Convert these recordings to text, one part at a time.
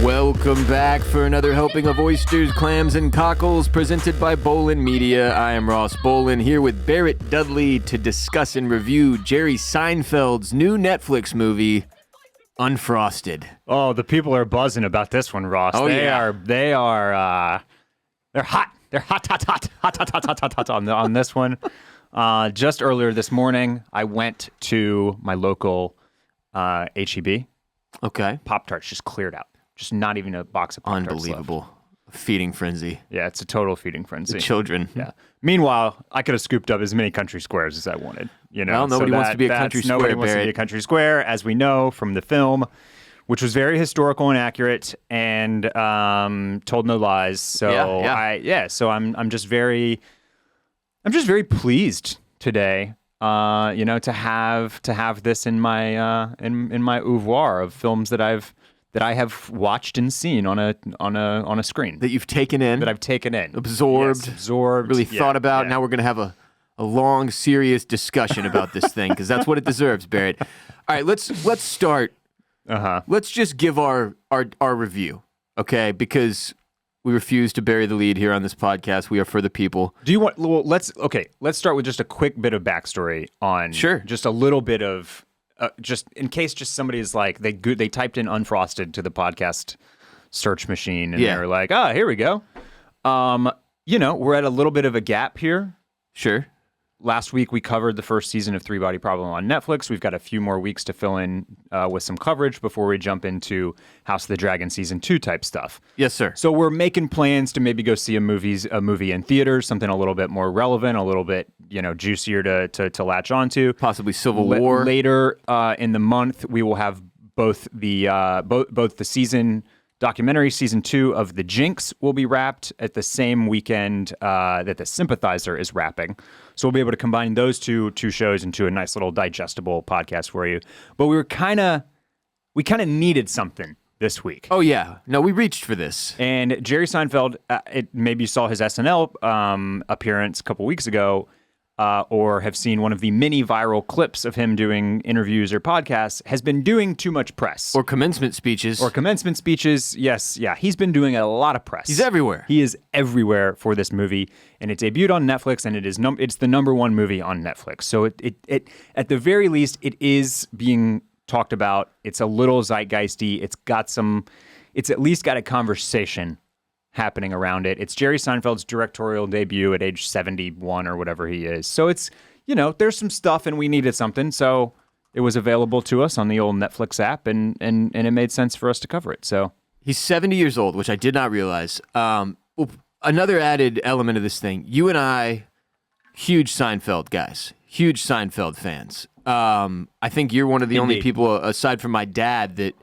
Welcome back for another helping of oysters, clams, and cockles presented by Bolin Media. I am Ross Bolin here with Barrett Dudley to discuss and review Jerry Seinfeld's new Netflix movie, Unfrosted. Oh, the people are buzzing about this one, Ross. Oh, they're hot. They're hot on this one. Just earlier this morning, I went to my local H-E-B. Okay. Pop-Tarts just cleared out. Just not even a box of Pop-Tarts Unbelievable. left. Feeding frenzy. Yeah, it's a total feeding frenzy. The children. Yeah. Meanwhile, I could have scooped up as many country squares as I wanted. You know, Well, nobody wants to be a country square, Nobody wants to Barrett. be a country square, as we know from the film, which was very historical and accurate and told no lies. So So I'm just very pleased today. To have this in my in my oeuvre of films that I have watched and seen on a screen. That you've taken in. That I've taken in. Absorbed. Yes, absorbed. Really thought about. Now we're going to have a long, serious discussion about this thing because that's what it deserves, Barrett. All right, let's start. Let's just give our review, okay? Because we refuse to bury the lead here on this podcast. We are for the people. Do you want? Well, let's start with just a quick bit of backstory on. Sure. Just a little bit of. Just in case somebody is like, they typed in Unfrosted to the podcast search machine and they're like, here we go. We're at a little bit of a gap here. Sure. Last week we covered the first season of Three Body Problem on Netflix. We've got a few more weeks to fill in with some coverage before we jump into House of the Dragon Season 2 type stuff. Yes, sir. So we're making plans to maybe go see a movie in theaters, something a little bit more relevant, a little bit juicier to latch onto. Possibly Civil War. Later in the month, we will have both the season documentary season 2 of The Jinx will be wrapped at the same weekend that The Sympathizer is wrapping. So we'll be able to combine those two shows into a nice little digestible podcast for you. But we kind of needed something this week. Oh, yeah. No, we reached for this. And Jerry Seinfeld, maybe you saw his SNL appearance a couple weeks ago, or have seen one of the many viral clips of him doing interviews or podcasts, has been doing too much press. Or commencement speeches. Yes, yeah. He's been doing a lot of press. He's everywhere. He is everywhere for this movie, and it debuted on Netflix, and it's the number one movie on Netflix. So it at the very least, it is being talked about. It's a little zeitgeisty. It's at least got a conversation happening around it. It's Jerry Seinfeld's directorial debut at age 71 or whatever he is. So it's, there's some stuff and we needed something. So it was available to us on the old Netflix app and it made sense for us to cover it. So he's 70 years old, which I did not realize. Another added element of this thing, you and I, huge Seinfeld guys, huge Seinfeld fans. I think you're one of the only people aside from my dad that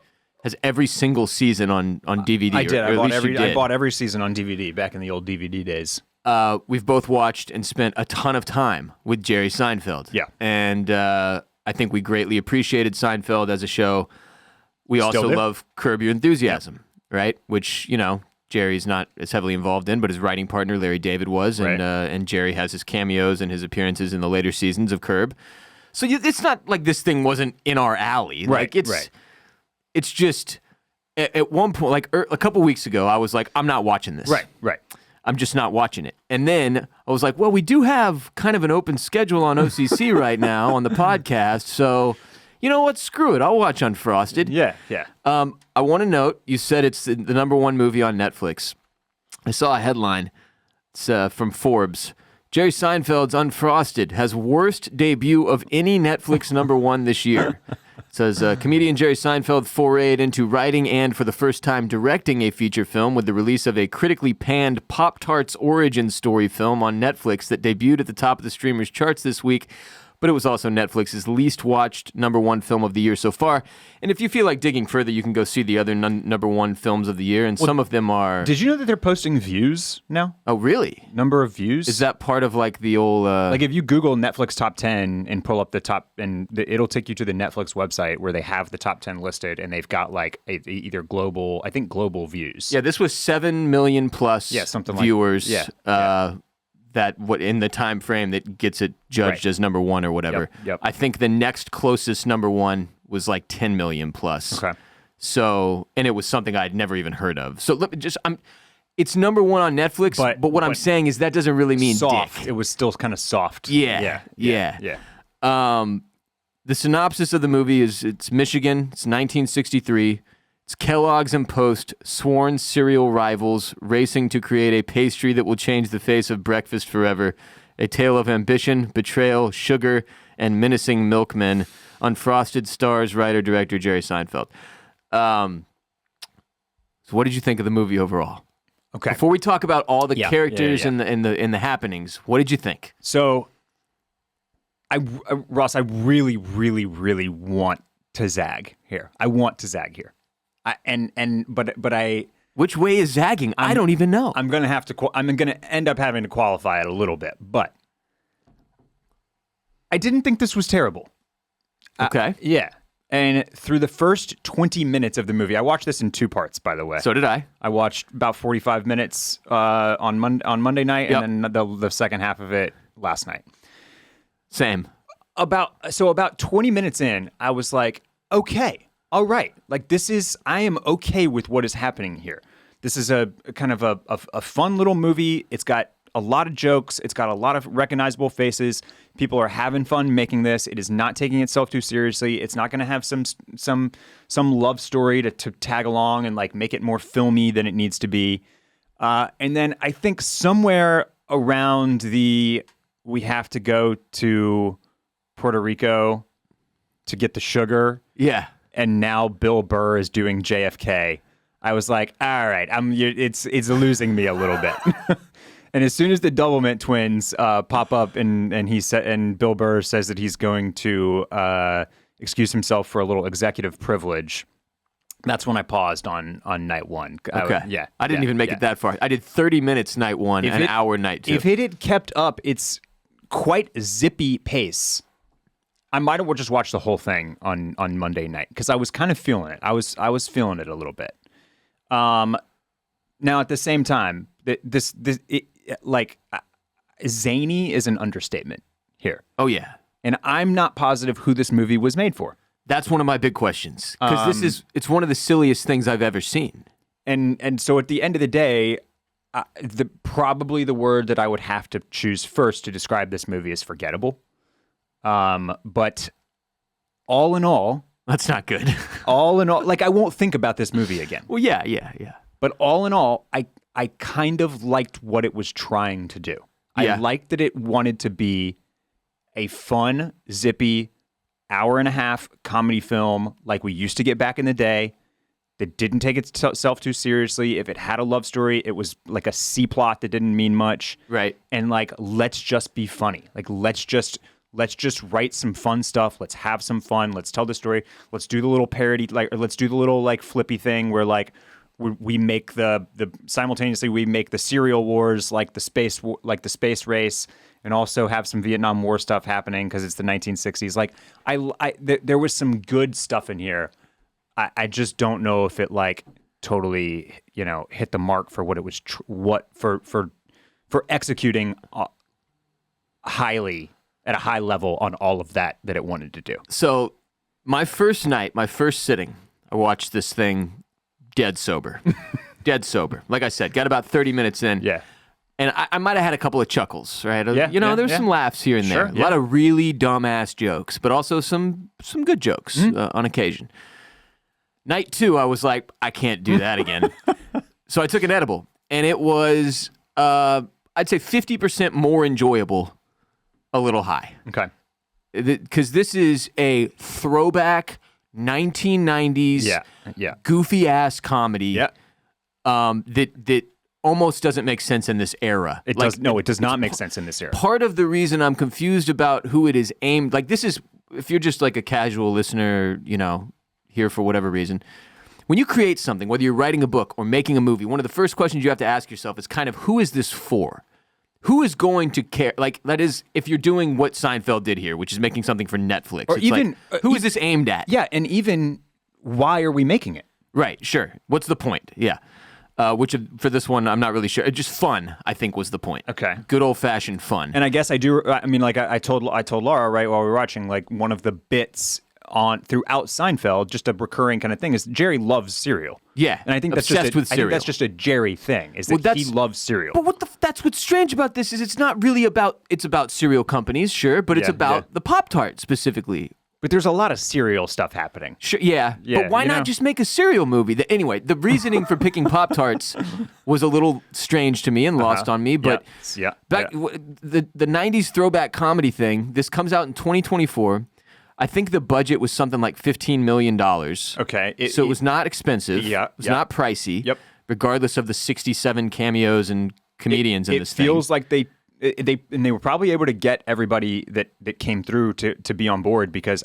has every single season on DVD. I did. I bought did. every season on DVD back in the old DVD days. We've both watched and spent a ton of time with Jerry Seinfeld. Yeah. And I think we greatly appreciated Seinfeld as a show. We also love Curb Your Enthusiasm, right? Which, Jerry's not as heavily involved in, but his writing partner, Larry David, was. Right. And Jerry has his cameos and his appearances in the later seasons of Curb. So it's not like this thing wasn't in our alley. Right, like It's just, at one point, like a couple weeks ago, I was like, I'm not watching this. Right. I'm just not watching it. And then I was like, well, we do have kind of an open schedule on OCC right now on the podcast. So, you know what? Screw it. I'll watch Unfrosted. Yeah. I want to note, you said it's the number one movie on Netflix. I saw a headline. It's from Forbes. Jerry Seinfeld's Unfrosted has worst debut of any Netflix number one this year. It says, comedian Jerry Seinfeld forayed into writing and, for the first time, directing a feature film with the release of a critically panned Pop-Tarts origin story film on Netflix that debuted at the top of the streamer's charts this week. But it was also Netflix's least watched number one film of the year so far. And if you feel like digging further, you can go see the other number one films of the year. And some of them are... Did you know that they're posting views now? Oh, really? Number of views? Is that part of like the old... Like if you Google Netflix top 10 and pull up the top... and it'll take you to the Netflix website where they have the top 10 listed and they've got like either global... I think global views. Yeah, this was 7 million plus viewers. That what in the time frame that gets it judged as number one or whatever. Yep. I think the next closest number one was like 10 million plus. Okay. So, and it was something I'd never even heard of. So let me just, it's number one on Netflix, but what I'm saying is that doesn't really mean soft. dick. It was still kind of soft. Yeah. The synopsis of the movie is it's Michigan, it's 1963. It's Kellogg's and Post, sworn cereal rivals, racing to create a pastry that will change the face of breakfast forever. A tale of ambition, betrayal, sugar, and menacing milkmen. Unfrosted stars writer-director Jerry Seinfeld. So what did you think of the movie overall? Okay. Before we talk about all the characters and the happenings, what did you think? So, Ross, I really, really, really want to zag here. I want to zag here. But Which way is zagging? I don't even know. I'm gonna end up having to qualify it a little bit, but I didn't think this was terrible. Okay. Yeah. And through the first 20 minutes of the movie, I watched this in 2 parts, by the way. So did I. I watched about 45 minutes on Monday night, and then the second half of it last night. Same. About 20 minutes in, I was like, okay. All right, like I am okay with what is happening here. This is a kind of a fun little movie. It's got a lot of jokes. It's got a lot of recognizable faces. People are having fun making this. It is not taking itself too seriously. It's not going to have some love story to tag along and like make it more filmy than it needs to be. And then I think somewhere around we have to go to Puerto Rico to get the sugar. Yeah. And now Bill Burr is doing JFK. I was like, all right, it's losing me a little bit. And as soon as the Doublemint twins pop up and Bill Burr says that he's going to excuse himself for a little executive privilege, that's when I paused on night one. Okay. I didn't even make it that far. I did 30 minutes night one, an hour night two. If it had kept up its quite zippy pace, I might have just watched the whole thing on Monday night because I was kind of feeling it. I was feeling it a little bit. Now at the same time, zany is an understatement here. Oh yeah, and I'm not positive who this movie was made for. That's one of my big questions because it's one of the silliest things I've ever seen. And so at the end of the day, probably the word that I would have to choose first to describe this movie is forgettable. But all in all, that's not good. All in all, like I won't think about this movie again. Well, yeah. But all in all, I kind of liked what it was trying to do. Yeah. I liked that it wanted to be a fun, zippy, hour-and-a-half comedy film like we used to get back in the day that didn't take itself too seriously. If it had a love story, it was like a C-plot that didn't mean much. Right. And like, let's just be funny. Like, let's just write some fun stuff. Let's have some fun. Let's tell the story. Let's do the little parody, or let's do the little like flippy thing where like we make simultaneously we make the cereal wars like the space race, and also have some Vietnam War stuff happening because it's the 1960s. Like there was some good stuff in here. I just don't know if it like totally hit the mark for what it was for executing highly at a high level on all of that it wanted to do. So my first sitting, I watched this thing dead sober. Dead sober. Like I said, got about 30 minutes in. Yeah. And I might have had a couple of chuckles, right? Yeah, there's some laughs here and there. Sure, A lot of really dumbass jokes, but also some good jokes on occasion. Night two, I was like, I can't do that again. So I took an edible, and it was, I'd say 50% more enjoyable, a little high. Okay. Because this is a throwback 1990s goofy ass comedy. Yeah. That almost doesn't make sense in this era. It does not make sense in this era. Part of the reason I'm confused about who it is aimed, like this is, if you're just like a casual listener, here for whatever reason, when you create something, whether you're writing a book or making a movie, one of the first questions you have to ask yourself is kind of, who is this for? Who is going to care? Like, that is, if you're doing what Seinfeld did here, which is making something for Netflix, or it's even like, who is this aimed at? Yeah, and even why are we making it? Right, sure. What's the point? Yeah. Which for this one, I'm not really sure. Just fun, I think, was the point. Okay. Good old-fashioned fun. And I guess I do. I mean, like I told Laura right while we were watching, like one of the bits throughout Seinfeld, just a recurring kind of thing, is Jerry loves cereal. Yeah, and I think that's obsessed just with I cereal. think that's just a Jerry thing. Is that he loves cereal. But that's what's strange about this is it's not really about cereal companies, sure, but it's about the Pop-Tart specifically. But there's a lot of cereal stuff happening. Sure, yeah. But why not just make a cereal movie? Anyway, the reasoning for picking Pop-Tarts was a little strange to me and lost on me. But the 90s throwback comedy thing, this comes out in 2024. I think the budget was something like $15 million. Okay. So it was not expensive. Yeah. It was not pricey. Yep. Regardless of the 67 cameos and comedians in this thing. It feels like they were probably able to get everybody that came through to be on board, because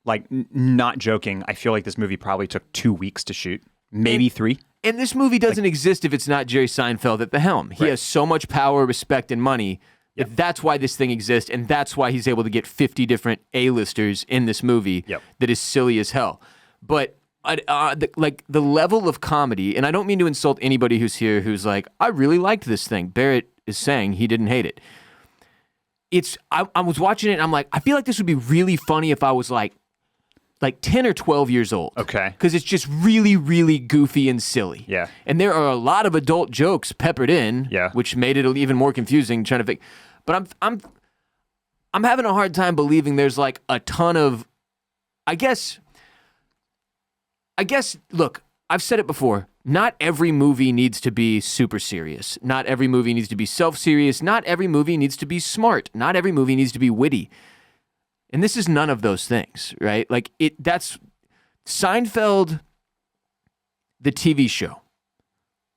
not joking, I feel like this movie probably took 2 weeks to shoot, maybe 3. And this movie doesn't exist if it's not Jerry Seinfeld at the helm. He has so much power, respect, and money. Yep. That's why this thing exists, and that's why he's able to get 50 different A-listers in this movie that is silly as hell. But the level of comedy, and I don't mean to insult anybody who's here who's like, I really liked this thing. Barrett is saying he didn't hate it. I was watching it, and I'm like, I feel like this would be really funny if I was like 10 or 12 years old. Okay. Because it's just really, really goofy and silly. Yeah. And there are a lot of adult jokes peppered in, which made it even more confusing trying to think. But I'm having a hard time believing there's like a ton of, I guess, look, I've said it before. Not every movie needs to be super serious. Not every movie needs to be self-serious. Not every movie needs to be smart. Not every movie needs to be witty. And this is none of those things, right? Like that's Seinfeld, the TV show,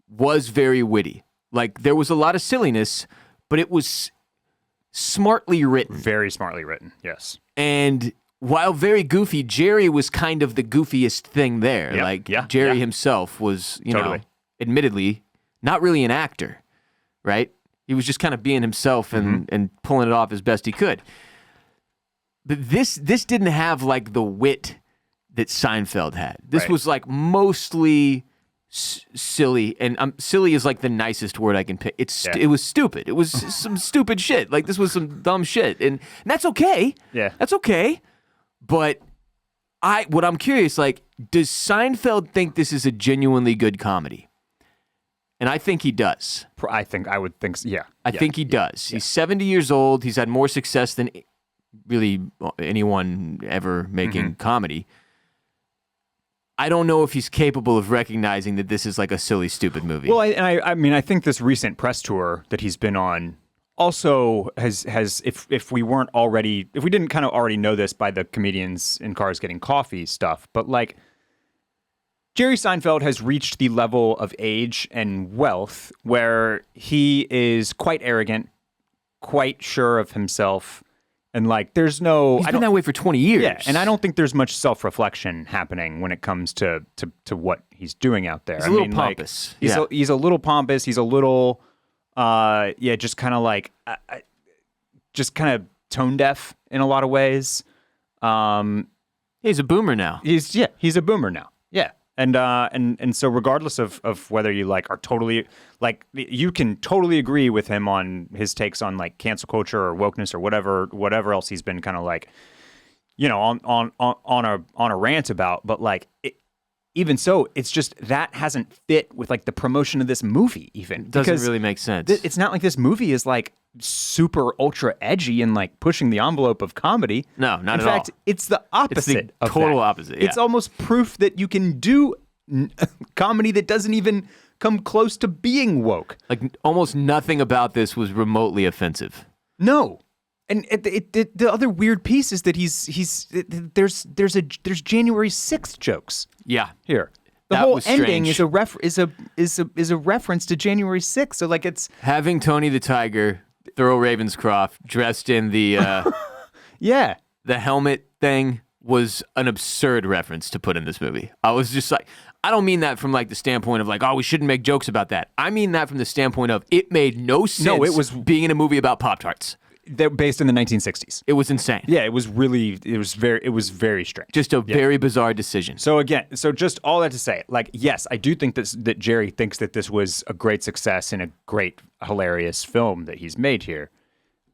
was very witty. Like there was a lot of silliness, but it was smartly written. Very smartly written, yes. And while very goofy, Jerry was kind of the goofiest thing there. Jerry himself was, you know, admittedly, not really an actor, right? He was just kind of being himself and pulling it off as best he could. But this didn't have like the wit that Seinfeld had. This was like mostly silly, and silly is like the nicest word I can pick. It was stupid. It was some stupid shit. Like this was some dumb shit, and that's okay. Yeah, that's okay. But what I'm curious, like, does Seinfeld think this is a genuinely good comedy? And I think he does. I would think so. Yeah. I think he does. Yeah. He's 70 years old. He's had more success than really anyone ever making comedy. I don't know if he's capable of recognizing that this is like a silly, stupid movie. Well, I mean, I think this recent press tour that he's been on also has if we didn't kind of already know this by the comedians in cars getting coffee stuff, but like Jerry Seinfeld has reached the level of age and wealth where he is quite arrogant, quite sure of himself. And like, he's been that way for 20 years. Yeah, and I don't think there's much self-reflection happening when it comes to what he's doing out there. He's a little pompous. He's a little pompous. He's a little, just kind of like, just kind of tone deaf in a lot of ways. He's a boomer now. He's a boomer now. Yeah. And so regardless of whether you like are totally like you can totally agree with him on his takes on like cancel culture or wokeness or whatever else he's been kind of like, you know, on a rant about, but like even so, it's just that hasn't fit with like the promotion of this movie even. Doesn't really make sense. It's not like this movie is like super ultra edgy and like pushing the envelope of comedy. No, not at all. In fact, it's the opposite. It's the total opposite. Yeah. It's almost proof that you can do comedy that doesn't even come close to being woke. Like almost nothing about this was remotely offensive. No. And the other weird piece is that there's January 6th jokes. Yeah. Here. The whole ending is a reference to January 6th. So like it's having Tony the Tiger throw Ravenscroft dressed in the the helmet thing was an absurd reference to put in this movie. I was just like, I don't mean that from like the standpoint of like, oh, we shouldn't make jokes about that. I mean that from the standpoint of it made no sense. No, it was being in a movie about Pop-Tarts. They're based in the 1960s. It was insane. Yeah, it was very strange. Just a very bizarre decision. So just all that to say, like, yes, I do think that Jerry thinks that this was a great success and a great, hilarious film that he's made here.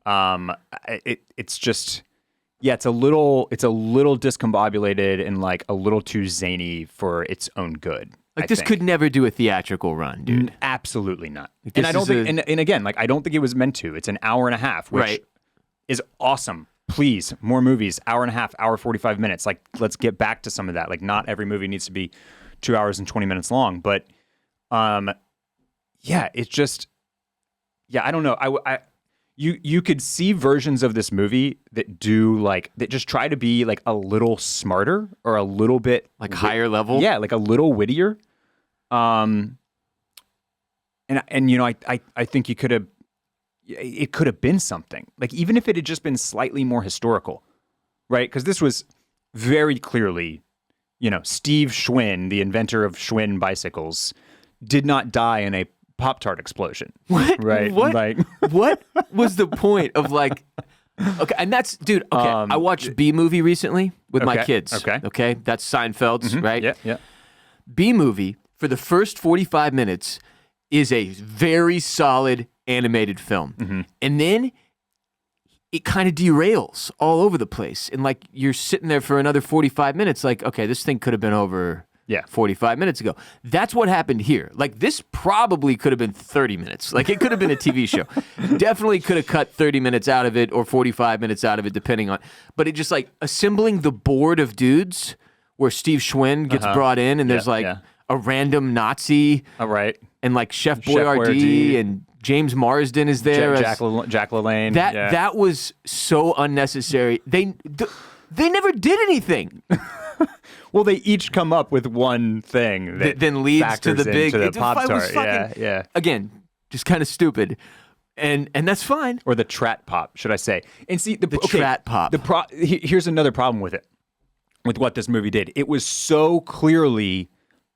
It's just, Yeah, it's a little discombobulated and like a little too zany for its own good. Like this could never do a theatrical run, dude. Absolutely not. Like, and I don't think, and again, like I don't think it was meant to. It's an hour and a half, which is awesome. Please, more movies, hour and a half, hour 45 minutes. Like, let's get back to some of that. Like, not every movie needs to be 2 hours and 20 minutes long, but, yeah, it's just, yeah, I don't know. You could see versions of this movie that that just try to be like a little smarter or a little bit like higher level. Yeah, like a little wittier. And you know, I think it could have been something. Like even if it had just been slightly more historical, right? Because this was very clearly, you know, Steve Schwinn, the inventor of Schwinn bicycles, did not die in a Pop-Tart explosion. What? Right? What? Like, what was the point of like? Okay, and that's dude. Okay, I watched B Movie recently with my kids. Okay, that's Seinfeld's, right? Yeah. B Movie for the first 45 minutes is a very solid animated film, and then it kind of derails all over the place, and like you're sitting there for another 45 minutes, like okay, this thing could have been over. Yeah, 45 minutes ago. That's what happened here. Like this probably could have been 30 minutes. Like it could have been a TV show. Definitely could have cut 30 minutes out of it or 45 minutes out of it, depending on. But it just like assembling the board of dudes where Steve Schwinn gets brought in, and there's a random Nazi. All right. And like Chef Boyardee and James Marsden is there. Jack LaLanne. That was so unnecessary. They never did anything. Well, they each come up with one thing that then leads to the big Pop-Tart. Yeah. Again, just kind of stupid, and that's fine. Or the Trat Pop, should I say? And see the Trat Pop. Here's another problem with it, with what this movie did. It was so clearly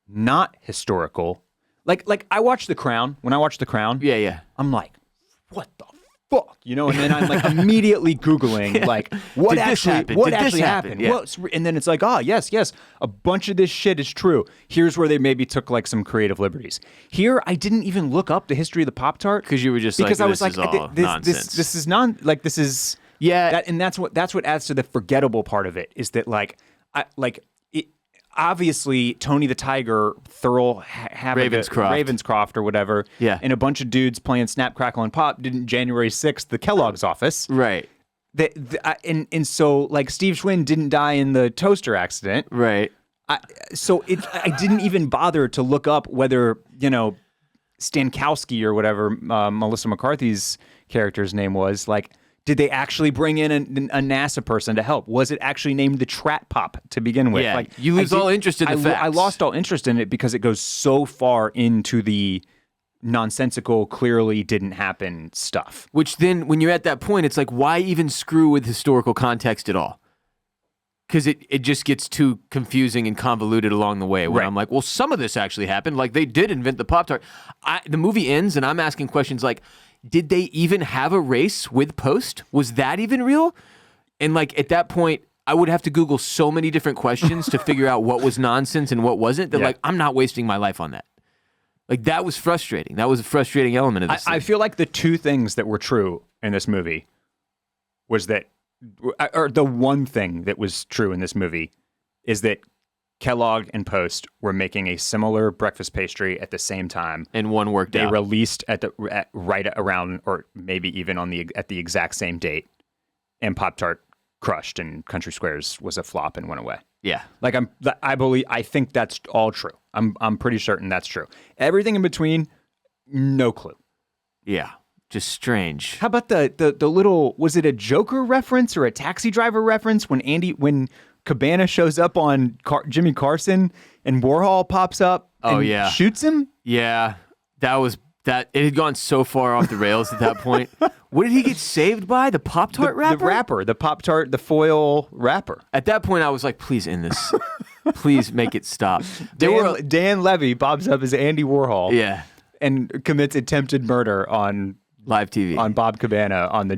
not historical. Like I watched The Crown. When I watched The Crown, yeah, I'm like, what the fuck, you know? And then I'm like immediately Googling like what actually happened. Yeah. And then it's like, yes, a bunch of this shit is true. Here's where they maybe took like some creative liberties. Here, I didn't even look up the history of the Pop-Tart because you were just because like, I was like, nonsense. This is this is and that's what adds to the forgettable part of it is that obviously Tony the Tiger, Thurl Ravenscroft or whatever, and a bunch of dudes playing Snap, Crackle, and Pop did January 6th, the Kellogg's office. Right. And so, like, Steve Schwinn didn't die in the toaster accident. Right. I didn't even bother to look up whether, you know, Stankowski or whatever Melissa McCarthy's character's name was, like, did they actually bring in a NASA person to help? Was it actually named the Trat Pop to begin with? Yeah, like, you lose all interest in the facts. I lost all interest in it because it goes so far into the nonsensical, clearly didn't happen stuff. Which then, when you're at that point, it's like, why even screw with historical context at all? Because it just gets too confusing and convoluted along the way. Where I'm like, well, some of this actually happened. Like, they did invent the Pop-Tart. The movie ends, and I'm asking questions like, did they even have a race with Post? Was that even real? And like at that point, I would have to Google so many different questions to figure out what was nonsense and what wasn't. That like I'm not wasting my life on that. Like that was frustrating. That was a frustrating element of this. I feel like the two things that were true in this movie was that, or the one thing that was true in this movie is that Kellogg and Post were making a similar breakfast pastry at the same time, and one worked out. They released right around, or maybe even at the exact same date, and Pop-Tart crushed, and Country Squares was a flop and went away. Yeah, like I think that's all true. I'm pretty certain that's true. Everything in between, no clue. Yeah, just strange. How about the little? Was it a Joker reference or a Taxi Driver reference when Cabana shows up on Jimmy Carson and Warhol pops up and shoots him? Yeah, that it had gone so far off the rails at that point. What did he get saved by? The Pop-Tart wrapper? The wrapper, the Pop-Tart, the foil wrapper. At that point, I was like, please end this. Please make it stop. Dan Levy pops up as Andy Warhol. Yeah. And commits attempted murder on live TV on Bob Cabana on the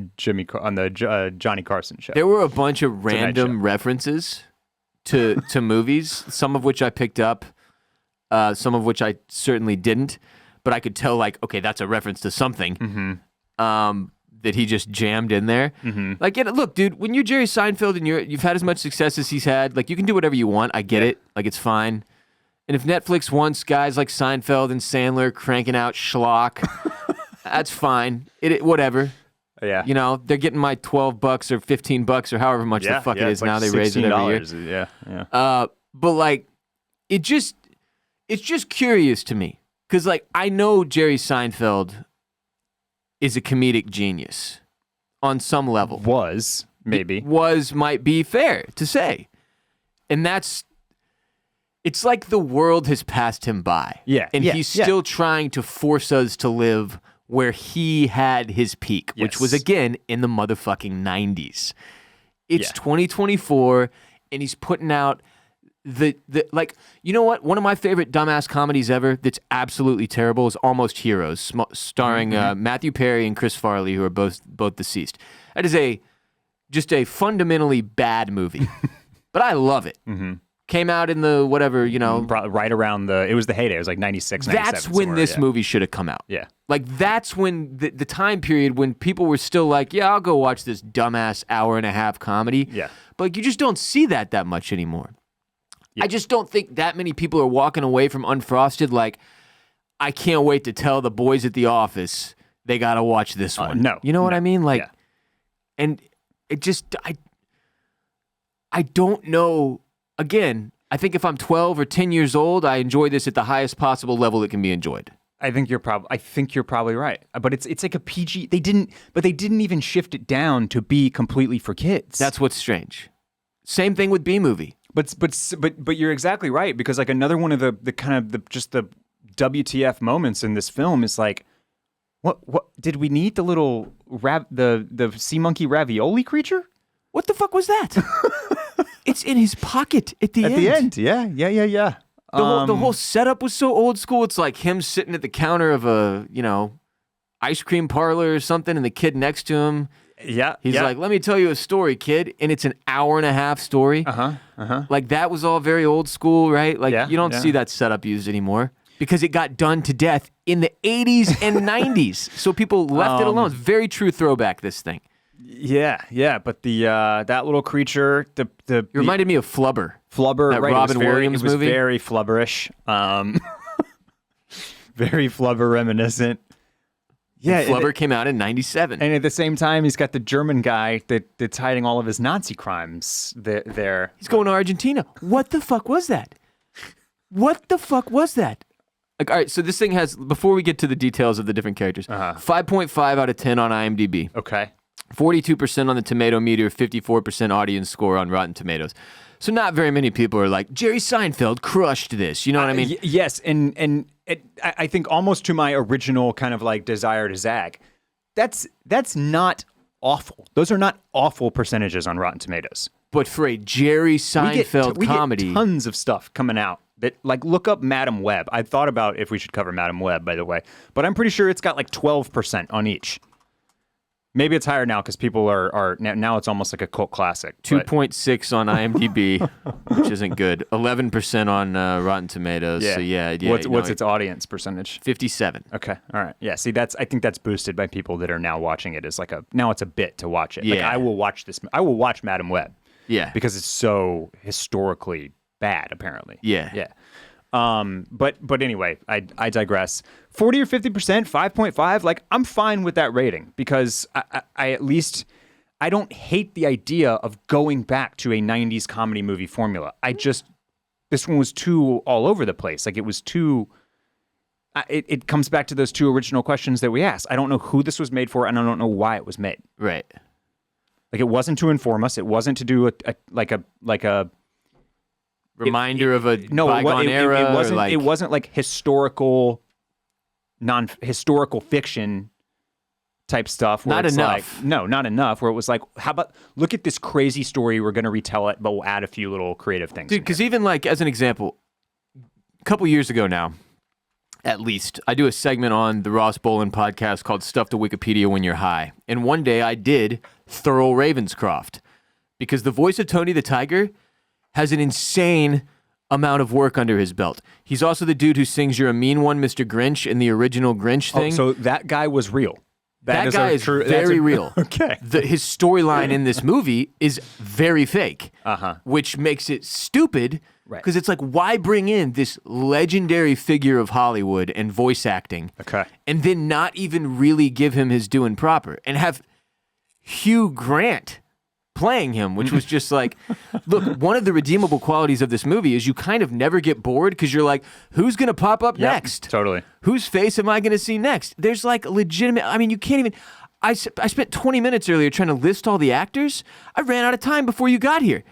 Johnny Carson show. There were a bunch of random references to movies, some of which I picked up, some of which I certainly didn't, but I could tell like, okay, that's a reference to something. that he just jammed in there. Like, look, dude, when you're Jerry Seinfeld and you've had as much success as he's had, like, you can do whatever you want. I get it. Like, it's fine. And if Netflix wants guys like Seinfeld and Sandler cranking out schlock, that's fine. Whatever. Yeah. You know, they're getting my $12 or $15 or however much the fuck it is like now. They raise it every Yeah, year. yeah. But like, it's just curious to me because like I know Jerry Seinfeld is a comedic genius on some level. Might be fair to say, and it's like the world has passed him by. Yeah, and he's still trying to force us to live where he had his peak, which was, again, in the motherfucking 90s. It's 2024, and he's putting out the like, you know what? One of my favorite dumbass comedies ever that's absolutely terrible is Almost Heroes, starring Matthew Perry and Chris Farley, who are both deceased. That is just a fundamentally bad movie, but I love it. Came out in the whatever, you know. Right around it was the heyday. It was like 96, 97. That's when this movie should have come out. Yeah. Like, that's when the time period when people were still like, yeah, I'll go watch this dumbass hour-and-a-half comedy. Yeah. But like, you just don't see that much anymore. Yeah. I just don't think that many people are walking away from Unfrosted like, I can't wait to tell the boys at the office they got to watch this one. No. You know what I mean? Like, and it just, I don't know. Again, I think if I'm 12 or 10 years old, I enjoy this at the highest possible level it can be enjoyed. I think you're probably right. But it's like a PG. They didn't even shift it down to be completely for kids. That's what's strange. Same thing with B-movie. But you're exactly right, because like another one of the kind of the WTF moments in this film is like, what did we need the little the sea monkey ravioli creature? What the fuck was that? It's in his pocket at the end. At the end, yeah. The whole setup was so old school. It's like him sitting at the counter of a, ice cream parlor or something, and the kid next to him. Yeah. He's like, let me tell you a story, kid. And it's an hour-and-a-half story. Like, that was all very old school, right? Like, you don't see that setup used anymore because it got done to death in the 80s and 90s. So people left it alone. It's very true throwback, this thing. Yeah, but that little creature, it reminded me of Flubber. That right, Robin Williams movie. It was very Flubberish, very Flubber reminiscent. Yeah, and Flubber came out in '97, and at the same time, he's got the German guy that's hiding all of his Nazi crimes there. He's going to Argentina. What the fuck was that? What the fuck was that? Like, all right, so this thing has, before we get to the details of the different characters, 5.5 out of 10 on IMDb. Okay. 42% on the Tomato Meter, 54% audience score on Rotten Tomatoes. So not very many people are like, Jerry Seinfeld crushed this. You know what I mean? Yes, and I think almost to my original kind of like desire to zag, that's not awful. Those are not awful percentages on Rotten Tomatoes. But for a Jerry Seinfeld comedy, we get tons of stuff coming out. That, like, look up Madam Web. I thought about if we should cover Madam Web, by the way, but I'm pretty sure it's got like 12% on each. Maybe it's higher now because people are now it's almost like a cult classic. 2.6 on IMDb, which isn't good. 11% on Rotten Tomatoes. Yeah. So yeah. What's its audience percentage? 57. Okay. All right. Yeah. See, I think that's boosted by people that are now watching it as like now it's a bit to watch it. Yeah. Like, I will watch this. I will watch Madam Web. Yeah. Because it's so historically bad, apparently. Yeah. Yeah. But anyway, I digress. 40 or 50%, 5.5. Like, I'm fine with that rating because I at least I don't hate the idea of going back to a 90s comedy movie formula. This one was too all over the place. Like, it was too. It comes back to those two original questions that we asked. I don't know who this was made for, and I don't know why it was made. Right. Like, it wasn't to inform us. It wasn't to do a reminder of a bygone era. It wasn't like historical fiction type stuff. Not enough. Not enough. Where it was like, how about look at this crazy story? We're going to retell it, but we'll add a few little creative things. Dude, because even like as an example, a couple years ago now, at least, I do a segment on the Ross Bolin podcast called Stuff to Wikipedia When You're High. And one day I did Thurl Ravenscroft because the voice of Tony the Tiger has an insane amount of work under his belt. He's also the dude who sings You're a Mean One, Mr. Grinch in the original Grinch thing. Oh, so that guy was real. That guy is very real. Okay. His storyline in this movie is very fake, which makes it stupid because it's like, why bring in this legendary figure of Hollywood and voice acting and then not even really give him his due and proper and have Hugh Grant playing him, which was just like, look, one of the redeemable qualities of this movie is you kind of never get bored because you're like, who's going to pop up next? Totally. Whose face am I going to see next? There's like legitimate, I mean, you can't even, I spent 20 minutes earlier trying to list all the actors. I ran out of time before you got here.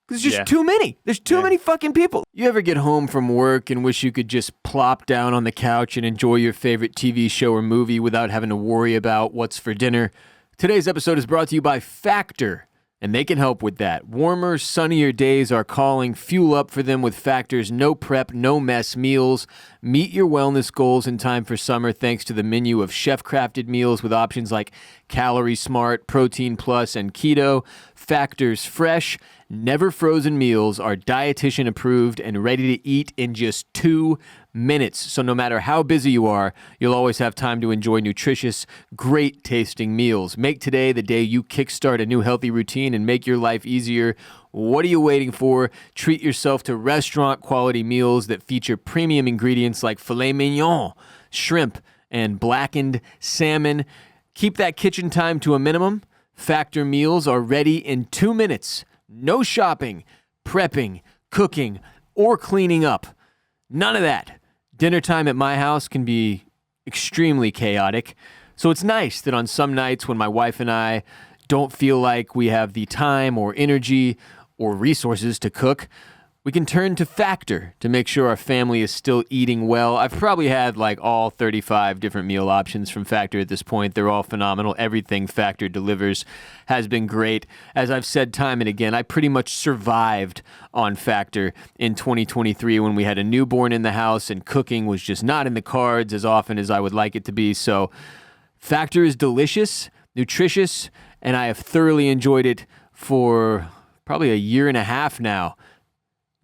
There's just too many. There's too many fucking people. You ever get home from work and wish you could just plop down on the couch and enjoy your favorite TV show or movie without having to worry about what's for dinner? Today's episode is brought to you by Factor, and they can help with that. Warmer, sunnier days are calling. Fuel up for them with Factor's no prep, no mess meals. Meet your wellness goals in time for summer thanks to the menu of chef-crafted meals with options like Calorie Smart, Protein Plus, and Keto. Factor's fresh, never frozen meals are dietitian approved and ready to eat in just 2 minutes. So no matter how busy you are, you'll always have time to enjoy nutritious, great tasting meals. Make today the day you kickstart a new healthy routine and make your life easier. What are you waiting for? Treat yourself to restaurant quality meals that feature premium ingredients like filet mignon, shrimp, and blackened salmon. Keep that kitchen time to a minimum. Factor meals are ready in 2 minutes. No shopping, prepping, cooking, or cleaning up. None of that. Dinner time at my house can be extremely chaotic. So it's nice that on some nights when my wife and I don't feel like we have the time or energy or resources to cook, we can turn to Factor to make sure our family is still eating well. I've probably had like all 35 different meal options from Factor at this point. They're all phenomenal. Everything Factor delivers has been great. As I've said time and again, I pretty much survived on Factor in 2023 when we had a newborn in the house and cooking was just not in the cards as often as I would like it to be. So Factor is delicious, nutritious, and I have thoroughly enjoyed it for probably a year and a half now.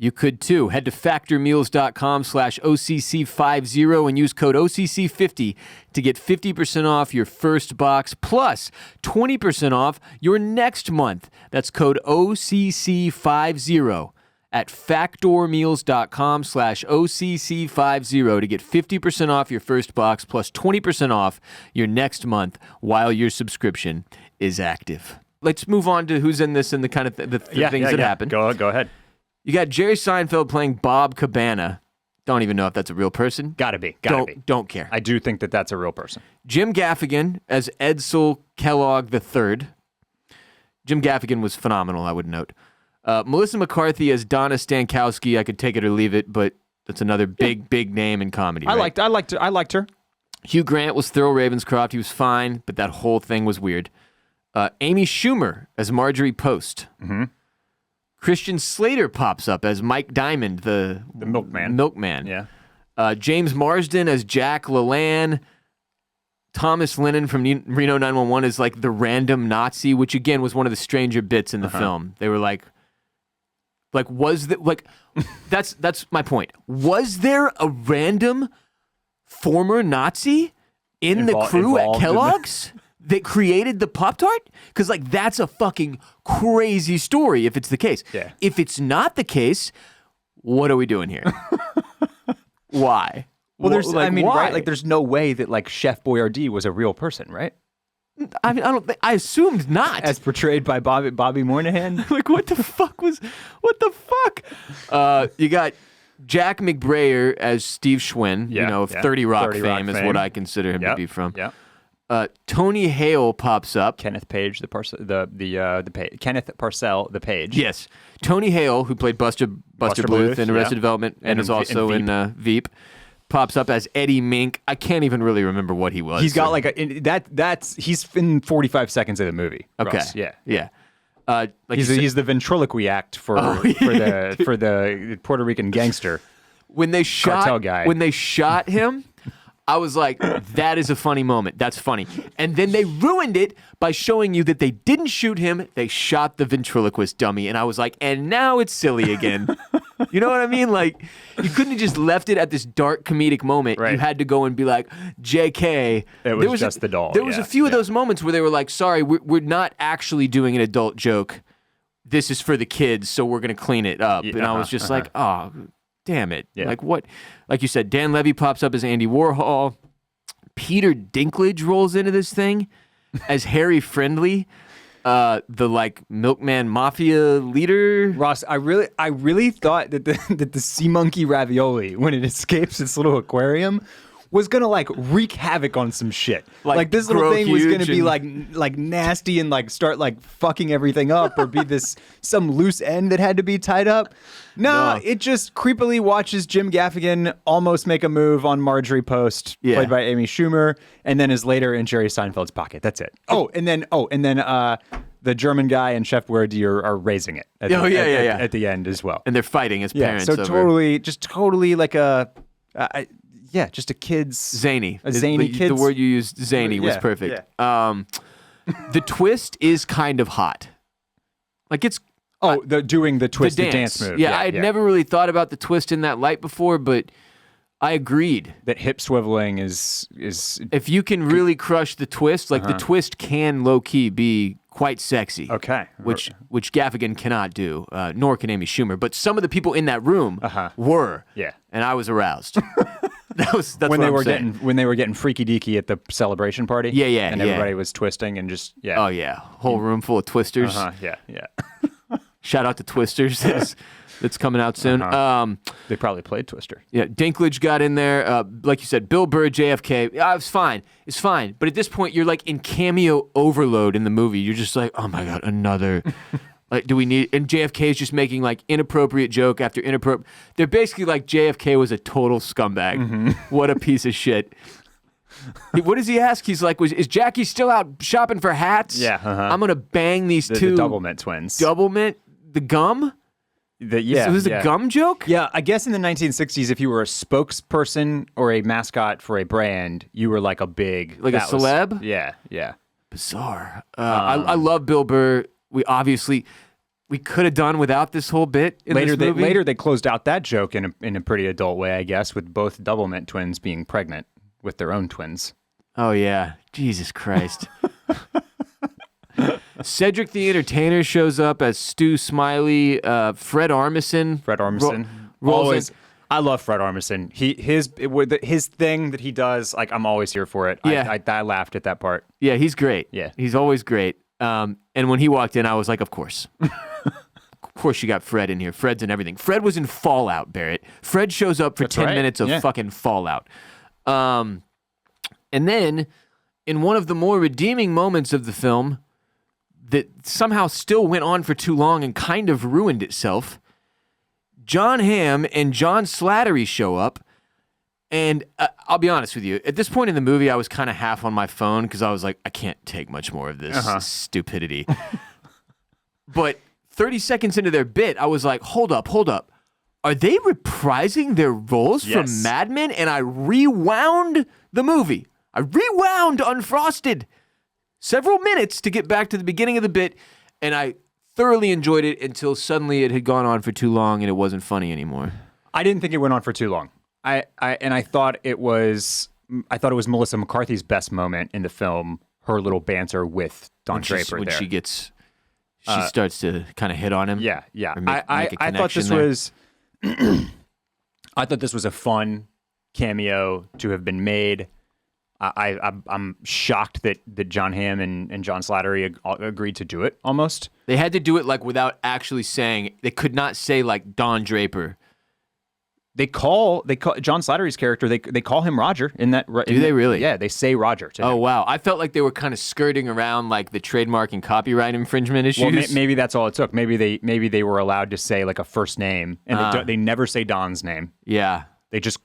You could too. Head to factormeals.com/OCC50 and use code OCC50 to get 50% off your first box plus 20% off your next month. That's code OCC50 at factormeals.com/OCC50 to get 50% off your first box plus 20% off your next month while your subscription is active. Let's move on to who's in this and the kind of things that happen. Go ahead. You got Jerry Seinfeld playing Bob Cabana. Don't even know if that's a real person. Gotta be. Don't care. I do think that that's a real person. Jim Gaffigan as Edsel Kellogg III. Jim Gaffigan was phenomenal, I would note. Melissa McCarthy as Donna Stankowski. I could take it or leave it, but that's another big name in comedy. I right? liked her. Hugh Grant was Thurl Ravenscroft. He was fine, but that whole thing was weird. Amy Schumer as Marjorie Post. Mm-hmm. Christian Slater pops up as Mike Diamond, the milkman. Yeah. James Marsden as Jack LaLanne. Thomas Lennon from Reno 911 is like the random Nazi, which again was one of the stranger bits in the film. They were like that's my point. Was there a random former Nazi in the crew at Kellogg's that created the Pop-Tart? Because like that's a fucking crazy story if it's the case. Yeah. If it's not the case, what are we doing here? Why? Well, why? Right? Like, there's no way that like Chef Boyardee was a real person, right? I mean, I assumed not. As portrayed by Bobby Moynihan. Like, what the fuck? You got Jack McBrayer as Steve Schwinn, of 30 Rock fame is what I consider him to be from. Yeah. Tony Hale pops up. Kenneth Page, Kenneth Parcell, the Page. Yes. Tony Hale, who played Buster Bluth in Arrested Development and is also in Veep, pops up as Eddie Mink. I can't even really remember what he was. He's got he's in 45 seconds of the movie. Okay. Russ. Yeah. Yeah. He's the ventriloquy act for the Puerto Rican gangster. When they shot cartel guy. When they shot him, I was like, that is a funny moment. That's funny. And then they ruined it by showing you that they didn't shoot him. They shot the ventriloquist dummy. And I was like, and now it's silly again. You know what I mean? Like, you couldn't have just left it at this dark comedic moment. Right. You had to go and be like, JK. It was just the doll. There was a few of those moments where they were like, sorry, we're not actually doing an adult joke. This is for the kids, so we're going to clean it up. And I was just like, oh, damn it. Yeah. Like what? Like you said, Dan Levy pops up as Andy Warhol. Peter Dinklage rolls into this thing as Harry Friendly, the like milkman mafia leader. Ross, I really thought that the sea monkey ravioli, when it escapes its little aquarium, was gonna like wreak havoc on some shit. Like this little grow thing was gonna huge be and- like nasty and like start like fucking everything up, or be some loose end that had to be tied up. No, it just creepily watches Jim Gaffigan almost make a move on Marjorie Post, played by Amy Schumer, and then is later in Jerry Seinfeld's pocket. That's it. And then the German guy and Chef Boyardee are raising it. At the end as well. And they're fighting as parents. So over totally like a. Just a kid's zany. A zany the word you used, zany, was perfect. Yeah. The twist is kind of hot. Like it's doing the twisted dance move. Yeah, I had never really thought about the twist in that light before, but I agreed that hip swiveling is if you can really crush the twist, like the twist can low key be quite sexy. Okay, which Gaffigan cannot do, nor can Amy Schumer. But some of the people in that room were. Yeah, and I was aroused. That's when what they were saying. when they were getting freaky deaky at the celebration party. Yeah, and everybody was twisting and just Oh yeah, whole room full of twisters. Yeah. Shout out to Twisters. That's coming out soon. They probably played Twister. Yeah, Dinklage got in there. Like you said, Bill Burr, JFK. It's fine. It's fine. But at this point, you're like in cameo overload in the movie. You're just like, oh my God, another. Like, do we need? And JFK is just making like inappropriate joke after inappropriate. They're basically like JFK was a total scumbag. What a piece of shit. What does he ask? He's like, is Jackie still out shopping for hats? Yeah. I'm going to bang these two. The Double Mint twins. Double Mint? The gum? It was a gum joke? Yeah, I guess in the 1960s, if you were a spokesperson or a mascot for a brand, you were like a big... Like a celeb? Yeah. Bizarre. I love Bill Burr. We could have done without this whole bit in this movie. Later, they closed out that joke in a pretty adult way, I guess, with both Double Mint twins being pregnant with their own twins. Oh, yeah. Jesus Christ. Cedric the Entertainer shows up as Stu Smiley. Fred Armisen. Always. I love Fred Armisen. His thing that he does, like, I'm always here for it. Yeah. I laughed at that part. Yeah, he's great. Yeah. He's always great. And when he walked in, I was like, of course. Of course you got Fred in here. Fred's in everything. Fred was in Fallout, Barrett. Fred shows up for 10 minutes of fucking Fallout. And then, in one of the more redeeming moments of the film that somehow still went on for too long and kind of ruined itself, John Hamm and John Slattery show up. And I'll be honest with you, at this point in the movie, I was kind of half on my phone because I was like, I can't take much more of this stupidity. But 30 seconds into their bit, I was like, hold up. Are they reprising their roles from Mad Men? And I rewound the movie. I rewound Unfrosted several minutes to get back to the beginning of the bit, and I thoroughly enjoyed it until suddenly it had gone on for too long and it wasn't funny anymore. I didn't think it went on for too long. I thought it was Melissa McCarthy's best moment in the film. Her little banter with Don Draper when there. She starts to kind of hit on him. Yeah. Make I thought this was I thought this was a fun cameo to have been made. I'm shocked that John Hamm and John Slattery agreed to do it almost. They had to do it like without actually saying. They could not say like Don Draper. They call John Slattery's character. They call him Roger in that. Do they really? Yeah, they say Roger to him. Oh wow! I felt like they were kind of skirting around like the trademark and copyright infringement issues. Well, maybe that's all it took. Maybe they were allowed to say like a first name, and they never say Don's name. Yeah.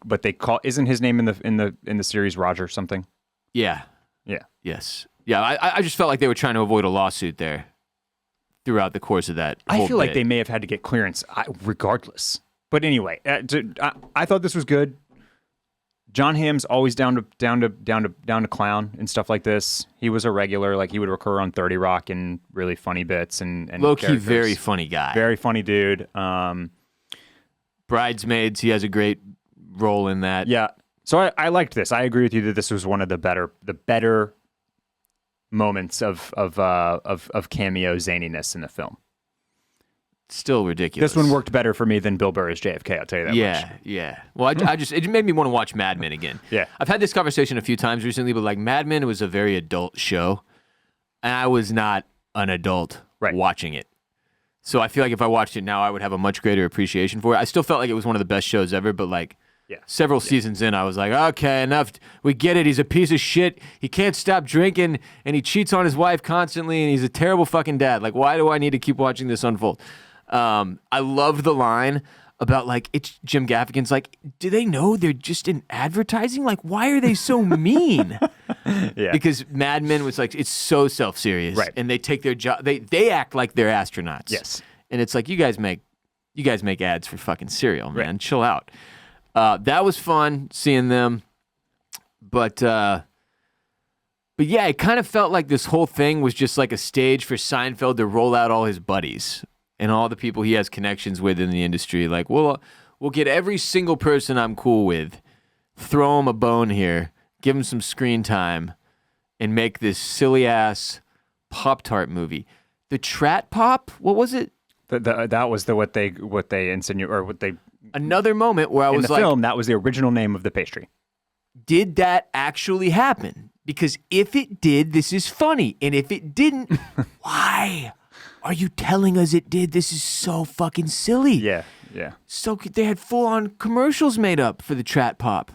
But they call. Isn't his name in the series Roger something? Yeah. Yeah. Yes. Yeah. I just felt like they were trying to avoid a lawsuit there throughout the course of that. I whole feel like bit. they may have had to get clearance regardless. But anyway, I thought this was good. John Hamm's always down to clown and stuff like this. He was a regular, like he would recur on 30 Rock in really funny bits and low-key very funny guy. Very funny dude. Bridesmaids, he has a great role in that. Yeah. So I liked this. I agree with you that this was one of the better moments of cameo zaniness in the film. Still ridiculous. This one worked better for me than Bill Burr's JFK, I'll tell you that much. Yeah. Well, I just it made me want to watch Mad Men again. Yeah. I've had this conversation a few times recently, but like Mad Men was a very adult show, and I was not an adult watching it. So I feel like if I watched it now, I would have a much greater appreciation for it. I still felt like it was one of the best shows ever, but like several seasons in, I was like, okay, enough. We get it. He's a piece of shit. He can't stop drinking, and he cheats on his wife constantly, and he's a terrible fucking dad. Like, why do I need to keep watching this unfold? I loved the line about like it's Jim Gaffigan's like, do they know they're just in advertising? Like, why are they so mean? Because Mad Men was like, it's so self-serious, and they take their job. They act like they're astronauts. Yes, and it's like you guys make ads for fucking cereal, man. Chill out. That was fun seeing them, but yeah, it kind of felt like this whole thing was just like a stage for Seinfeld to roll out all his buddies and all the people he has connections with in the industry. Like, we'll get every single person I'm cool with, throw him a bone here, give him some screen time, and make this silly-ass Pop-Tart movie. The Trat Pop? What was it? That was what they insinuated, or what they... Another moment where I was like... In the film, that was the original name of the pastry. Did that actually happen? Because if it did, this is funny. And if it didn't, why are you telling us it did? This is so fucking silly. Yeah. So they had full-on commercials made up for the Trat Pop.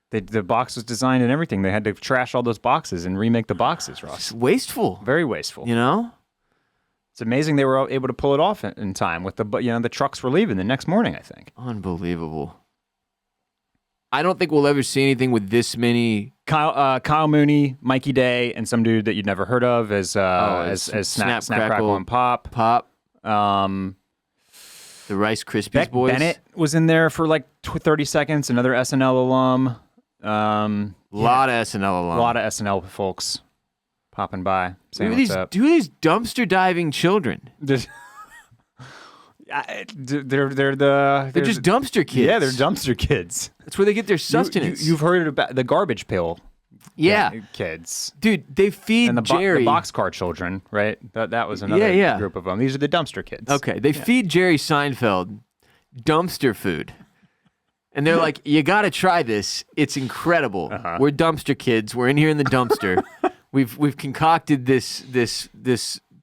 The box was designed and everything. They had to trash all those boxes and remake the boxes, Ross. It's wasteful. Very wasteful. You know? It's amazing they were able to pull it off in time with the trucks were leaving the next morning, I think. Unbelievable. I don't think we'll ever see anything with this many. Kyle Mooney, Mikey Day, and some dude that you'd never heard of as Snap, Crackle, and Pop. The Rice Krispies Beck boys. Bennett was in there for like 30 seconds. Another SNL alum. Lot of SNL alum. A lot of SNL folks popping by saying what's up. Who are these dumpster diving children? They're just dumpster kids. Yeah, they're dumpster kids. That's where they get their sustenance. You've heard about the garbage pail. Kids. Dude, they feed and the Jerry. The boxcar children, right? That was another group of them. These are the dumpster kids. Okay, they feed Jerry Seinfeld dumpster food. And they're like, you got to try this. It's incredible. We're dumpster kids. We're in here in the dumpster. We've concocted this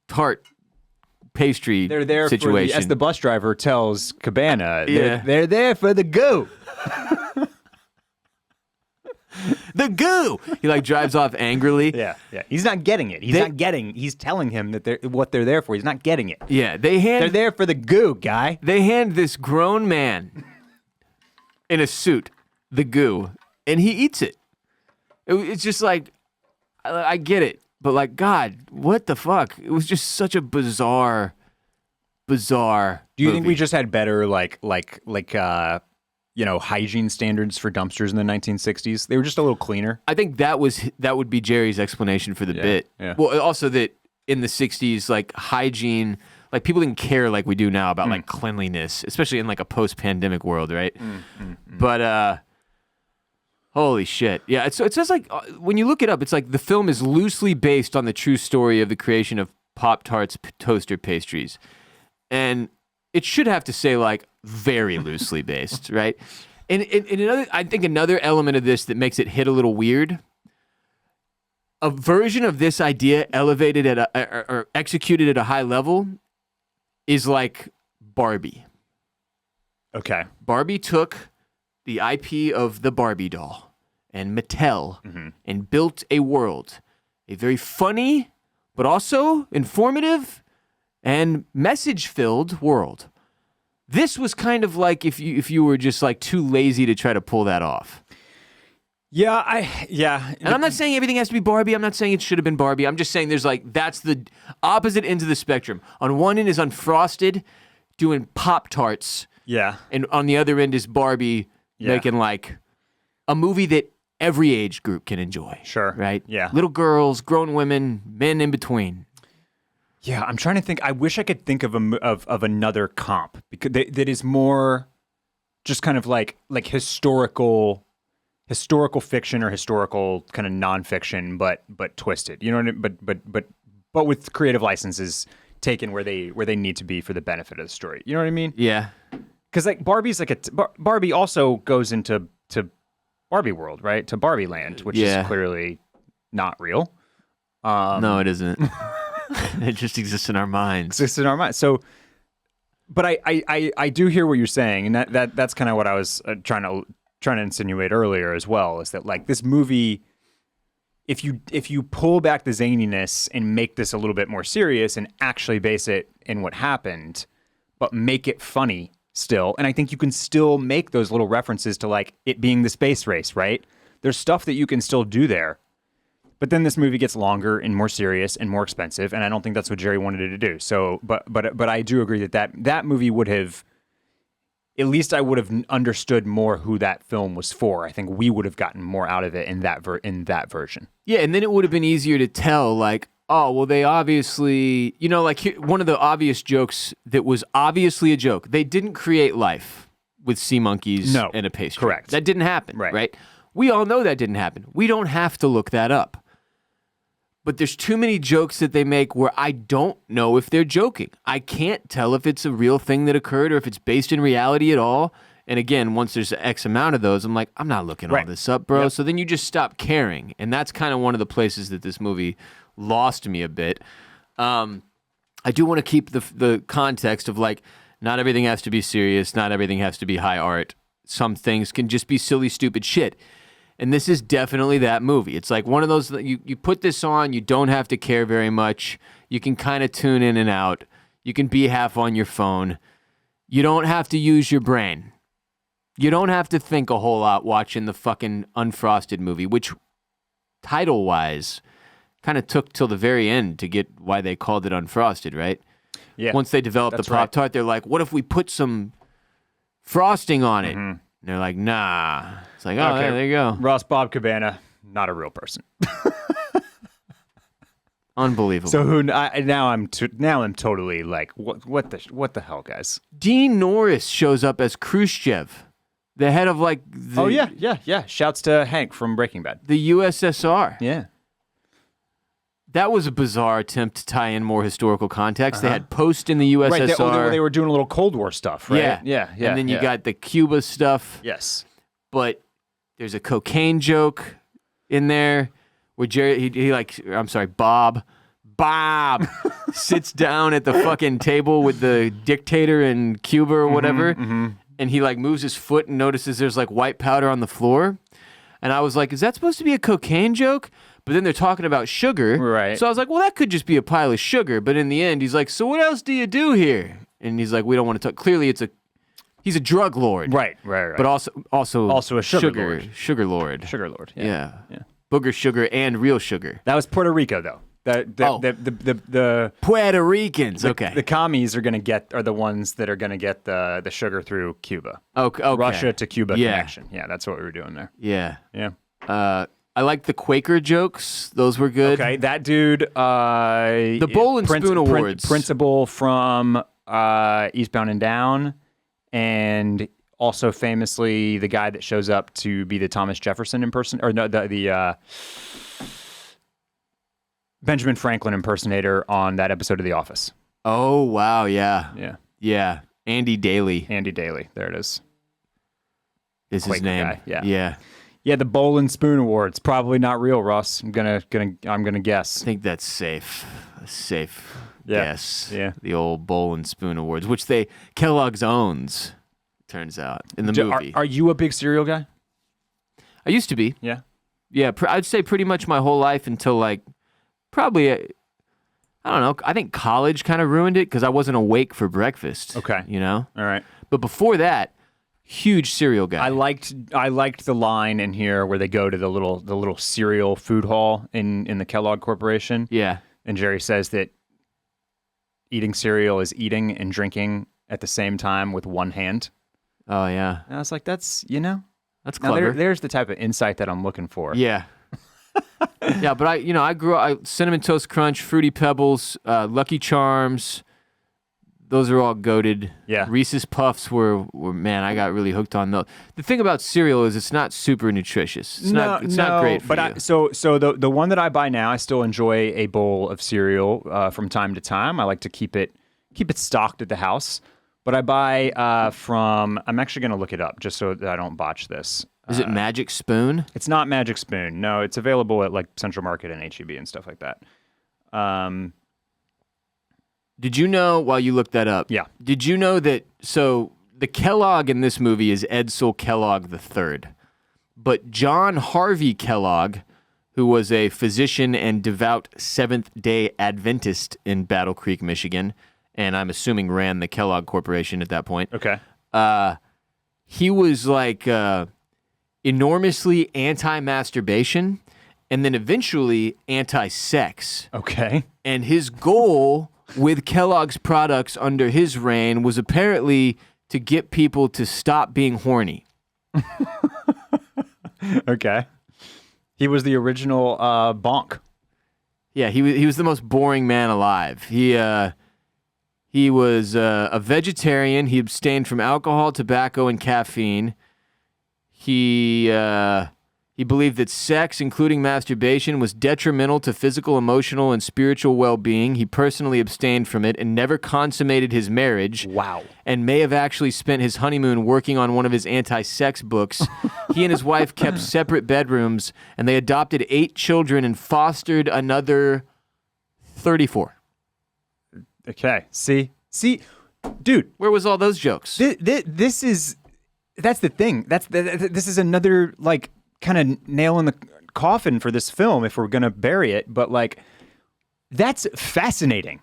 tart pastry they're there situation. As the bus driver tells Cabana, they're there for the goo. The goo. He like drives off angrily. Yeah. He's not getting it. He's telling him that what they're there for. He's not getting it. Yeah, they're there for the goo, guy. They hand this grown man in a suit the goo, and he eats it. It's just like, I get it, but like, God, what the fuck? It was just such a bizarre Do you think movie. we just had better hygiene standards for dumpsters in the 1960s? They were just a little cleaner. I think that would be Jerry's explanation for the bit. Yeah. Well, also that in the 60s, like hygiene, like people didn't care like we do now about like cleanliness, especially in like a post-pandemic world, right? But holy shit. Yeah, so it says like, when you look it up, it's like the film is loosely based on the true story of the creation of Pop-Tarts toaster pastries. And it should have to say like very loosely based, right? And another element of this that makes it hit a little weird, a version of this idea elevated at or executed at a high level is like Barbie. Okay. Barbie took the IP of the Barbie doll and Mattel and built a world, a very funny but also informative and message-filled world. This was kind of like if you were just like too lazy to try to pull that off. Yeah. And I'm not saying everything has to be Barbie. I'm not saying it should have been Barbie. I'm just saying there's like, that's the opposite ends of the spectrum. On one end is Unfrosted doing Pop-Tarts. Yeah. And on the other end is Barbie making like a movie that every age group can enjoy. Sure. Right? Yeah. Little girls, grown women, men in between. Yeah, I'm trying to think. I wish I could think of another comp because that is more just kind of like historical fiction or historical kind of nonfiction, but twisted. You know what I mean? But with creative licenses taken where they need to be for the benefit of the story. You know what I mean? Yeah. Because like Barbie's like Barbie also goes into Barbie world, right? To Barbie land, which is clearly not real. No, it isn't. It just exists in our minds. So, but I do hear what you're saying, and that's kind of what I was trying to insinuate earlier as well. Is that like this movie, if you pull back the zaniness and make this a little bit more serious and actually base it in what happened, but make it funny still, and I think you can still make those little references to like it being the space race, right? There's stuff that you can still do there. But then this movie gets longer and more serious and more expensive, and I don't think that's what Jerry wanted it to do. So, but I do agree that movie would have, at least I would have understood more who that film was for. I think we would have gotten more out of it in that version. Yeah, and then it would have been easier to tell, like, oh, well, they obviously, like one of the obvious jokes that was obviously a joke. They didn't create life with sea monkeys and a pastry. Correct. That didn't happen, right? We all know that didn't happen. We don't have to look that up. But there's too many jokes that they make where I don't know if they're joking. I can't tell if it's a real thing that occurred or if it's based in reality at all. And again, once there's X amount of those, I'm like, I'm not looking all this up, bro. Yep. So then you just stop caring. And that's kind of one of the places that this movie lost me a bit. I do want to keep the context of like, not everything has to be serious. Not everything has to be high art. Some things can just be silly, stupid shit. And this is definitely that movie. It's like one of those, you put this on, you don't have to care very much. You can kind of tune in and out. You can be half on your phone. You don't have to use your brain. You don't have to think a whole lot watching the fucking Unfrosted movie, which title-wise kind of took till the very end to get why they called it Unfrosted, right? Yeah. Once they developed the Pop-Tart, they're like, what if we put some frosting on it? Mm-hmm. And they're like, nah. It's like, oh, okay, there you go. Ross Bob Cabana, not a real person. Unbelievable. So now I'm totally like, what the hell, guys? Dean Norris shows up as Khrushchev, the head of like oh yeah. Shouts to Hank from Breaking Bad. The USSR. Yeah. That was a bizarre attempt to tie in more historical context. They had Post in the USSR. Right, they were doing a little Cold War stuff, right? Yeah. And then you got the Cuba stuff. Yes. But there's a cocaine joke in there where Jerry, Bob sits down at the fucking table with the dictator in Cuba or whatever, and he like moves his foot and notices there's like white powder on the floor. And I was like, is that supposed to be a cocaine joke? But then they're talking about sugar. Right. So I was like, well, that could just be a pile of sugar. But in the end, he's like, so what else do you do here? And he's like, we don't want to talk. Clearly, he's a drug lord. Right. But also a sugar lord. Sugar lord. Sugar lord. Yeah. Booger sugar and real sugar. That was Puerto Rico, though. The Puerto Ricans. Okay. The commies are the ones that are gonna get the sugar through Cuba. Okay. Russia to Cuba connection. Yeah, that's what we were doing there. Yeah. Yeah. I like the Quaker jokes. Those were good. Okay, that dude. The Bowl and Spoon Awards. Principal from Eastbound and Down, and also famously the guy that shows up to be the Thomas Jefferson the Benjamin Franklin impersonator on that episode of The Office. Oh, wow, Yeah. Yeah. Andy Daly. There it is. Is his name. Guy. Yeah. Yeah, the Bowl and Spoon Awards. Probably not real, Ross. I'm gonna guess. I think that's safe. A safe guess. Yeah. The old Bowl and Spoon Awards, which Kellogg's owns, turns out, in the movie. Are you a big cereal guy? I used to be. Yeah. Yeah, I'd say pretty much my whole life until like probably, I don't know, I think college kind of ruined it because I wasn't awake for breakfast. Okay. All right. But before that, huge cereal guy. I liked the line in here where they go to the little cereal food hall in the Kellogg Corporation. Yeah. And Jerry says that eating cereal is eating and drinking at the same time with one hand. Oh yeah, And I was like, that's that's now clever. there's the type of insight that I'm looking for. Yeah. Yeah, but I grew up, Cinnamon Toast Crunch, Fruity Pebbles, Lucky Charms, those are all goated. Yeah. Reese's Puffs were man, I got really hooked on those. The thing about cereal is it's not super nutritious. It's not great for you. So the one that I buy now, I still enjoy a bowl of cereal from time to time. I like to keep it stocked at the house. But I buy I'm actually going to look it up just so that I don't botch this. Is it Magic Spoon? It's not Magic Spoon. No, it's available at like Central Market and H-E-B and stuff like that. Did you know, while you looked that up, Yeah. did you know that, so the Kellogg in this movie is Edsel Kellogg III, but John Harvey Kellogg, who was a physician and devout Seventh-day Adventist in Battle Creek, Michigan, and I'm assuming ran the Kellogg Corporation at that point. Okay. He was like enormously anti-masturbation and then eventually anti-sex. Okay. And his goal with Kellogg's products under his reign was apparently to get people to stop being horny. Okay. He was the original bonk. Yeah, he was the most boring man alive. He was a vegetarian. He abstained from alcohol, tobacco, and caffeine. He believed that sex, including masturbation, was detrimental to physical, emotional, and spiritual well-being. He personally abstained from it and never consummated his marriage. Wow. And may have actually spent his honeymoon working on one of his anti-sex books. He and his wife kept separate bedrooms, and they adopted 8 children and fostered another 34. Okay. See, dude. Where was all those jokes? That's the thing. This is another like kind of nail in the coffin for this film if we're gonna bury it. But like, that's fascinating.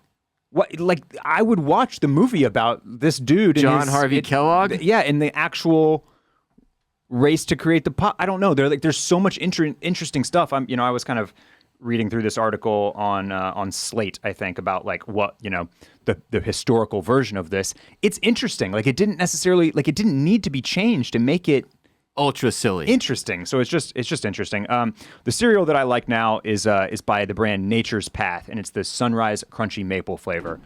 What, like, I would watch the movie about this dude, John Harvey Kellogg. Yeah, in the actual race to create the pop. I don't know. There's so much interesting stuff. I was kind of reading through this article on Slate, I think, about like what, the historical version of this. It's interesting. Like it didn't need to be changed to make it Ultra silly. interesting. So it's just interesting. The cereal that I like now is by the brand Nature's Path, and it's the Sunrise Crunchy Maple flavor.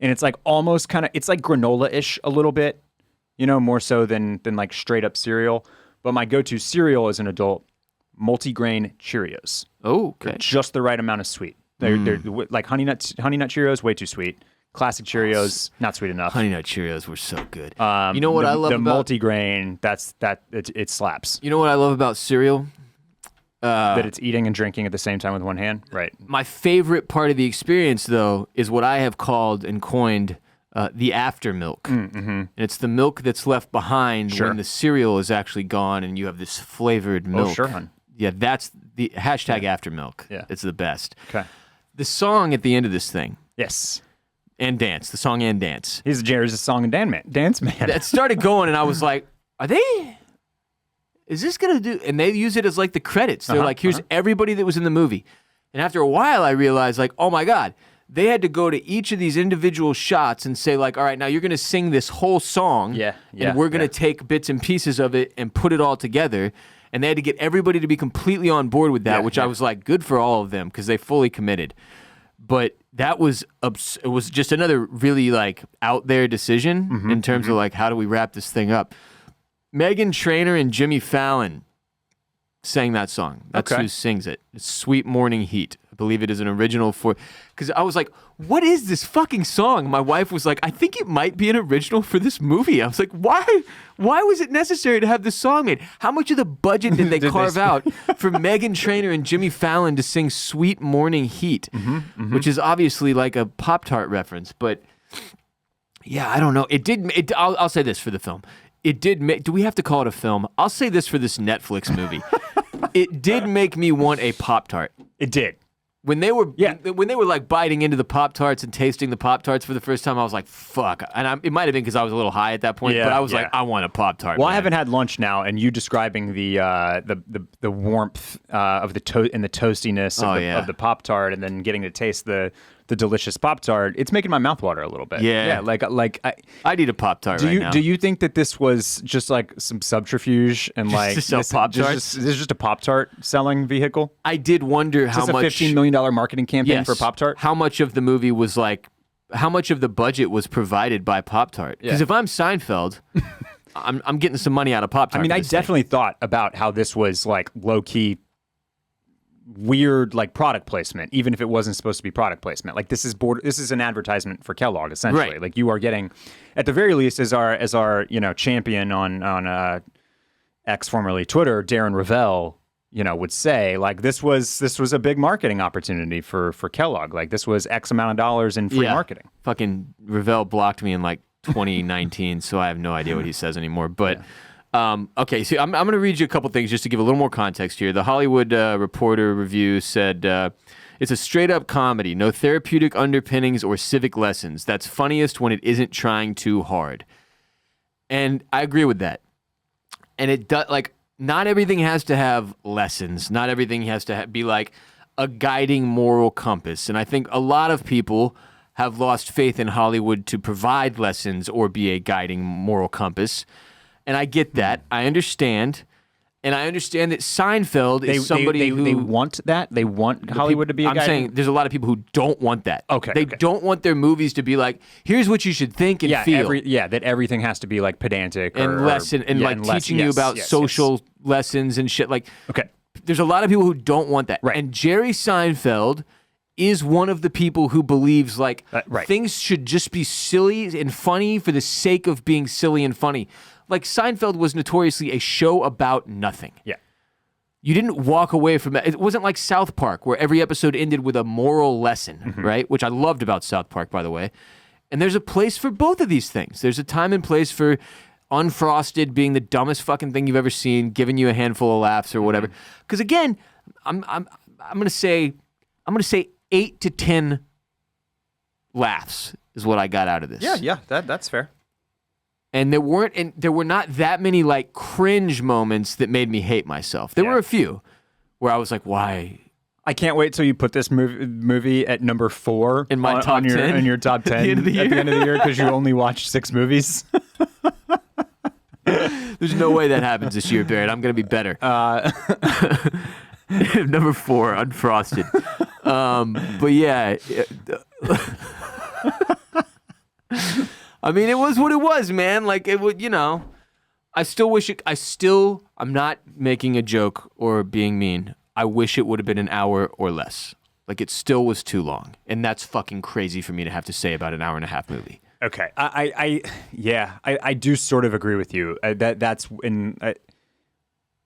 And it's like almost kind of, it's like granola-ish a little bit, more so than like straight up cereal. But my go-to cereal as an adult, multigrain Cheerios. Oh, okay. They're just the right amount of sweet. They're like Honey Nut Cheerios, way too sweet. Classic Cheerios, not sweet enough. Honey Nut Cheerios were so good. You know what I love about the multigrain? It slaps. You know what I love about cereal? That it's eating and drinking at the same time with one hand. Right. My favorite part of the experience, though, is what I have called and coined the Afterm Milk. Mm-hmm. And it's the milk that's left behind Sure. when the cereal is actually gone and you have this flavored milk. Oh, sure, hon. Yeah, that's the hashtag Afterm Milk. Yeah. It's the best. Okay. The song at the end of this thing, Yes. and dance, the song and dance. He's Jerry's a song and dance man. That started going and I was like, is this going to do? And they use it as like the credits. They're like, here's everybody that was in the movie. And after a while, I realized like, oh my God, they had to go to each of these individual shots and say like, all right, now you're going to sing this whole song. Yeah, and we're going to take bits and pieces of it and put it all together. And they had to get everybody to be completely on board with that, which I was like, good for all of them because they fully committed. But that was it was just another really like out there decision in terms of like, how do we wrap this thing up? Meghan Trainor and Jimmy Fallon sang that song. That's who sings it. It's Sweet Morning Heat. I believe it is an original because I was like, what is this fucking song? My wife was like, I think it might be an original for this movie. I was like, why was it necessary to have this song made? How much of the budget did they carve out for Meghan Trainor and Jimmy Fallon to sing Sweet Morning Heat, which is obviously like a Pop-Tart reference, but yeah, I don't know. I'll say this for the film. It did make, do we have to call it a film? I'll say this for this Netflix movie. It did make me want a Pop-Tart. It did. When they were like biting into the Pop-Tarts and tasting the Pop-Tarts for the first time, I was like, fuck. And it might have been because I was a little high at that point, but I was like, I want a Pop-Tart. Well, man. I haven't had lunch now, and you describing the warmth of the and the toastiness of the Pop-Tart, and then getting to taste the the delicious Pop-Tart, it's making my mouth water a little bit. Yeah. Like I'd eat a Pop-Tart right now. Do you think that this was just like some subterfuge and Just like to sell Pop-Tarts? This is just a Pop-Tart selling vehicle? I did wonder Is how this much... a $15 million marketing campaign Yes. for Pop-Tart? How much of the movie was like... How much of the budget was provided by Pop-Tart? Because Yeah. if I'm Seinfeld, I'm getting some money out of Pop-Tart. I mean, for I this thing. definitely thought about how this was like low-key weird like product placement, even if it wasn't supposed to be product placement. Like this is an advertisement for Kellogg, essentially. Right. Like you are getting, at the very least, as our champion on X, formerly Twitter, Darren Ravel, would say, like this was a big marketing opportunity for Kellogg. Like this was X amount of dollars in free marketing. Fucking Ravel blocked me in like 2019, so I have no idea what he says anymore. But okay, so I'm going to read you a couple things just to give a little more context here. The Hollywood Reporter review said it's a straight up comedy, no therapeutic underpinnings or civic lessons. That's funniest when it isn't trying too hard. And I agree with that. And it does, like, not everything has to have lessons. Not everything has to be like a guiding moral compass. And I think a lot of people have lost faith in Hollywood to provide lessons or be a guiding moral compass. And I get that. I understand. And I understand that Seinfeld is somebody who... They want that? They want Hollywood to be a guiding... I'm saying there's a lot of people who don't want that. Okay. They don't want their movies to be like, here's what you should think and feel. That everything has to be like pedantic and teaching you about social lessons and shit. Like, okay. There's a lot of people who don't want that. Right. And Jerry Seinfeld is one of the people who believes like things should just be silly and funny for the sake of being silly and funny. Like Seinfeld was notoriously a show about nothing. Yeah. You didn't walk away from it. It wasn't like South Park where every episode ended with a moral lesson, right? Which I loved about South Park, by the way. And there's a place for both of these things. There's a time and place for Unfrosted being the dumbest fucking thing you've ever seen, giving you a handful of laughs or whatever. Because again, I'm gonna say 8 to 10 laughs is what I got out of this. Yeah, that's fair. And there were not that many like cringe moments that made me hate myself. There were a few where I was like, why? I can't wait till you put this movie at number 4 in my top 10 in your top 10 at the end of the year because you only watched 6 movies. There's no way that happens this year, Barrett. I'm gonna be better. Number 4, Unfrosted. But yeah. I mean, it was what it was, man. Like, it would, I still wish it, I'm not making a joke or being mean. I wish it would have been an hour or less. Like, it still was too long. And that's fucking crazy for me to have to say about an hour and a half movie. Okay. I do sort of agree with you.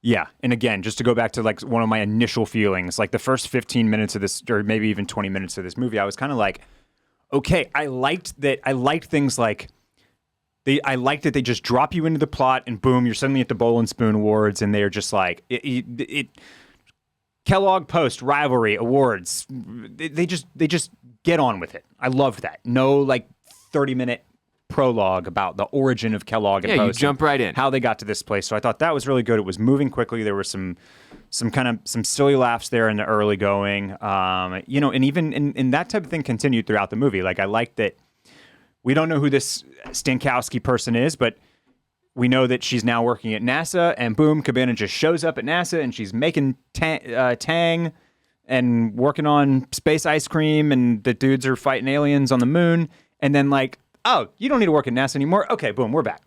Yeah. And again, just to go back to like one of my initial feelings, like the first 15 minutes of this, or maybe even 20 minutes of this movie, I was kind of like, okay, I liked things like I liked that they just drop you into the plot and boom, you're suddenly at the Bowl and Spoon Awards and they're just like Kellogg Post rivalry awards. They just get on with it. I loved that. No like 30-minute prologue about the origin of Kellogg and Post. You jump right in. How they got to this place. So I thought that was really good. It was moving quickly. There were some silly laughs there in the early going, and even in that type of thing continued throughout the movie. Like I liked that we don't know who this Stankowski person is, but we know that she's now working at NASA, and boom, Cabana just shows up at NASA, and she's making Tang and working on space ice cream, and the dudes are fighting aliens on the moon, and then like, oh, you don't need to work at NASA anymore. Okay, boom, we're back.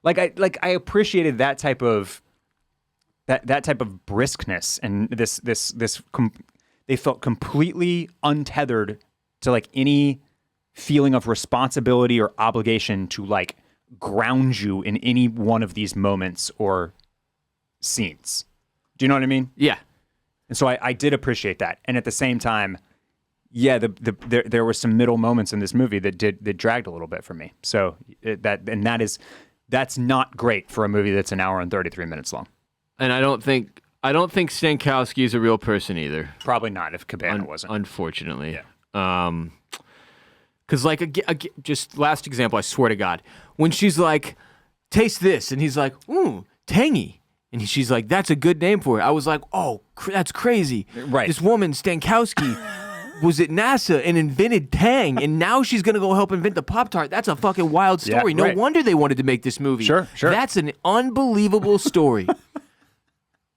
I appreciated that type of. That type of briskness and they felt completely untethered to like any feeling of responsibility or obligation to like ground you in any one of these moments or scenes. Do you know what I mean? Yeah. And so I did appreciate that. And at the same time, yeah, there were some middle moments in this movie that dragged a little bit for me. So that's not great for a movie that's an hour and 33 minutes long. And I don't think Stankowski is a real person either. Probably not if Cabana wasn't. Unfortunately. Yeah. Because just last example, I swear to God, when she's like, taste this, and he's like, ooh, Tangy. And she's like, that's a good name for it. I was like, oh, that's crazy. Right. This woman, Stankowski, was at NASA and invented Tang, and now she's gonna go help invent the Pop-Tart. That's a fucking wild story. Yeah, no right. wonder they wanted to make this movie. Sure. That's an unbelievable story.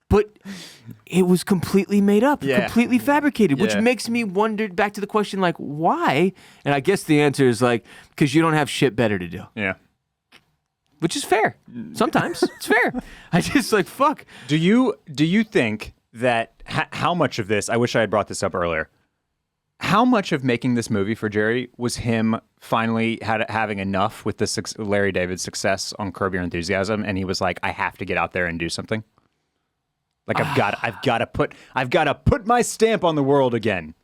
But it was completely made up, completely fabricated, which makes me wonder, back to the question, like, why? And I guess the answer is, like, because you don't have shit better to do. Yeah. Which is fair. Sometimes it's fair. I just, like, fuck. Do you think that how much of this, I wish I had brought this up earlier, how much of making this movie for Jerry was him finally having enough with the Larry David success on Curb Your Enthusiasm, and he was like, I have to get out there and do something? Like I've got to put my stamp on the world again.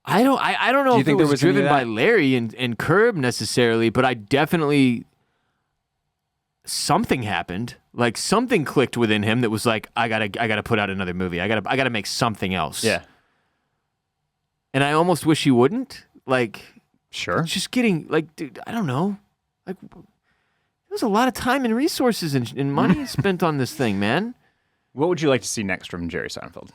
I don't know if it was driven by Larry and Curb necessarily, but I definitely, something happened. Like something clicked within him that was like, I gotta put out another movie. I gotta make something else. Yeah. And I almost wish he wouldn't. Like, sure. Just getting, like, dude, I don't know. Like, there was a lot of time and resources and money spent on this thing, man. What would you like to see next from Jerry Seinfeld?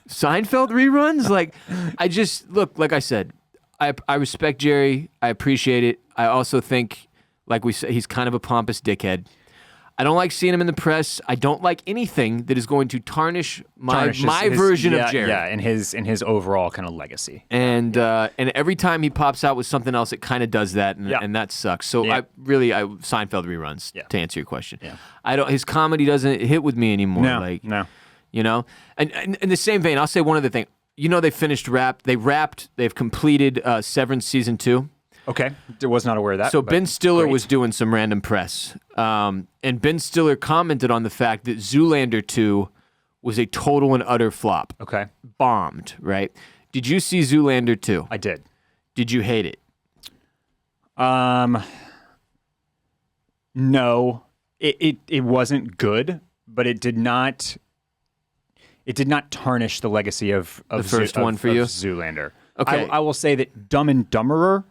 Seinfeld reruns? Like, I just, look, like I said, I respect Jerry. I appreciate it. I also think, like we said, he's kind of a pompous dickhead. I don't like seeing him in the press. I don't like anything that is going to tarnish my version of Jerry. Yeah, and his overall kind of legacy. And every time he pops out with something else, it kind of does that, and that sucks. So I Seinfeld reruns, to answer your question. Yeah. His comedy doesn't hit with me anymore. No. You know? And in the same vein, I'll say one other thing. You know, they've completed Severance Season 2. Okay, I was not aware of that. So Ben Stiller was doing some random press, and Ben Stiller commented on the fact that Zoolander 2 was a total and utter flop. Okay. Bombed, right? Did you see Zoolander 2? I did. Did you hate it? No. It wasn't good, but it did not tarnish the legacy of the first one for you? Zoolander. Okay. I will say that Dumb and Dumberer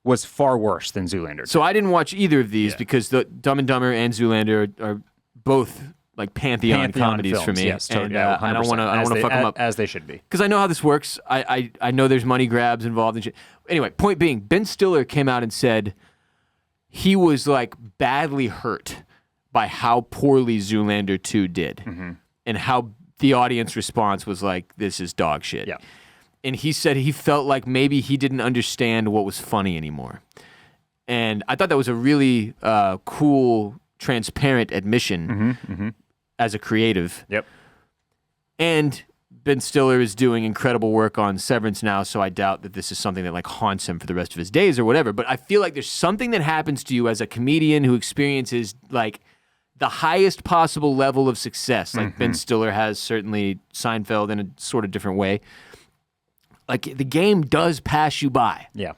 was far worse than Zoolander. So I didn't watch either of these because the Dumb and Dumber and Zoolander are both like pantheon comedies films, for me. Yes, and I don't want to fuck them up, as they should be, because I know how this works. I know there's money grabs involved and shit. Anyway, point being, Ben Stiller came out and said he was like badly hurt by how poorly Zoolander 2 did, and how the audience response was like, "This is dog shit." Yeah. And he said he felt like maybe he didn't understand what was funny anymore. And I thought that was a really cool, transparent admission as a creative. Yep. And Ben Stiller is doing incredible work on Severance now, so I doubt that this is something that like haunts him for the rest of his days or whatever. But I feel like there's something that happens to you as a comedian who experiences like the highest possible level of success. Like Ben Stiller has, certainly Seinfeld in a sort of different way. Like, the game does pass you by. Yeah.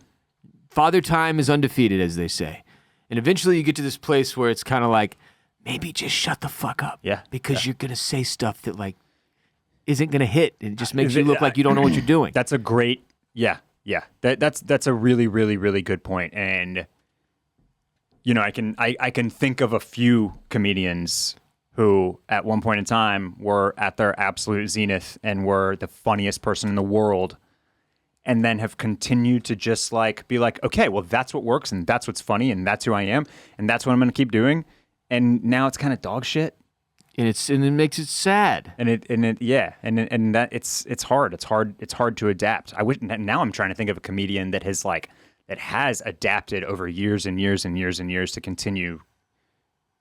Father Time is undefeated, as they say. And eventually you get to this place where it's kind of like, maybe just shut the fuck up. Yeah. Because you're going to say stuff that, like, isn't going to hit. And it just makes you look like you don't know what you're doing. That's a great, yeah. That's a really, really, really good point. And, you know, I can think of a few comedians who at one point in time were at their absolute zenith and were the funniest person in the world, and then have continued to just like be like, okay, well, that's what works, and that's what's funny, and that's who I am, and that's what I'm going to keep doing. And now it's kind of dog shit, and it makes it sad. And that it's hard. It's hard to adapt. Now I'm trying to think of a comedian that has adapted over years and years and years and years to continue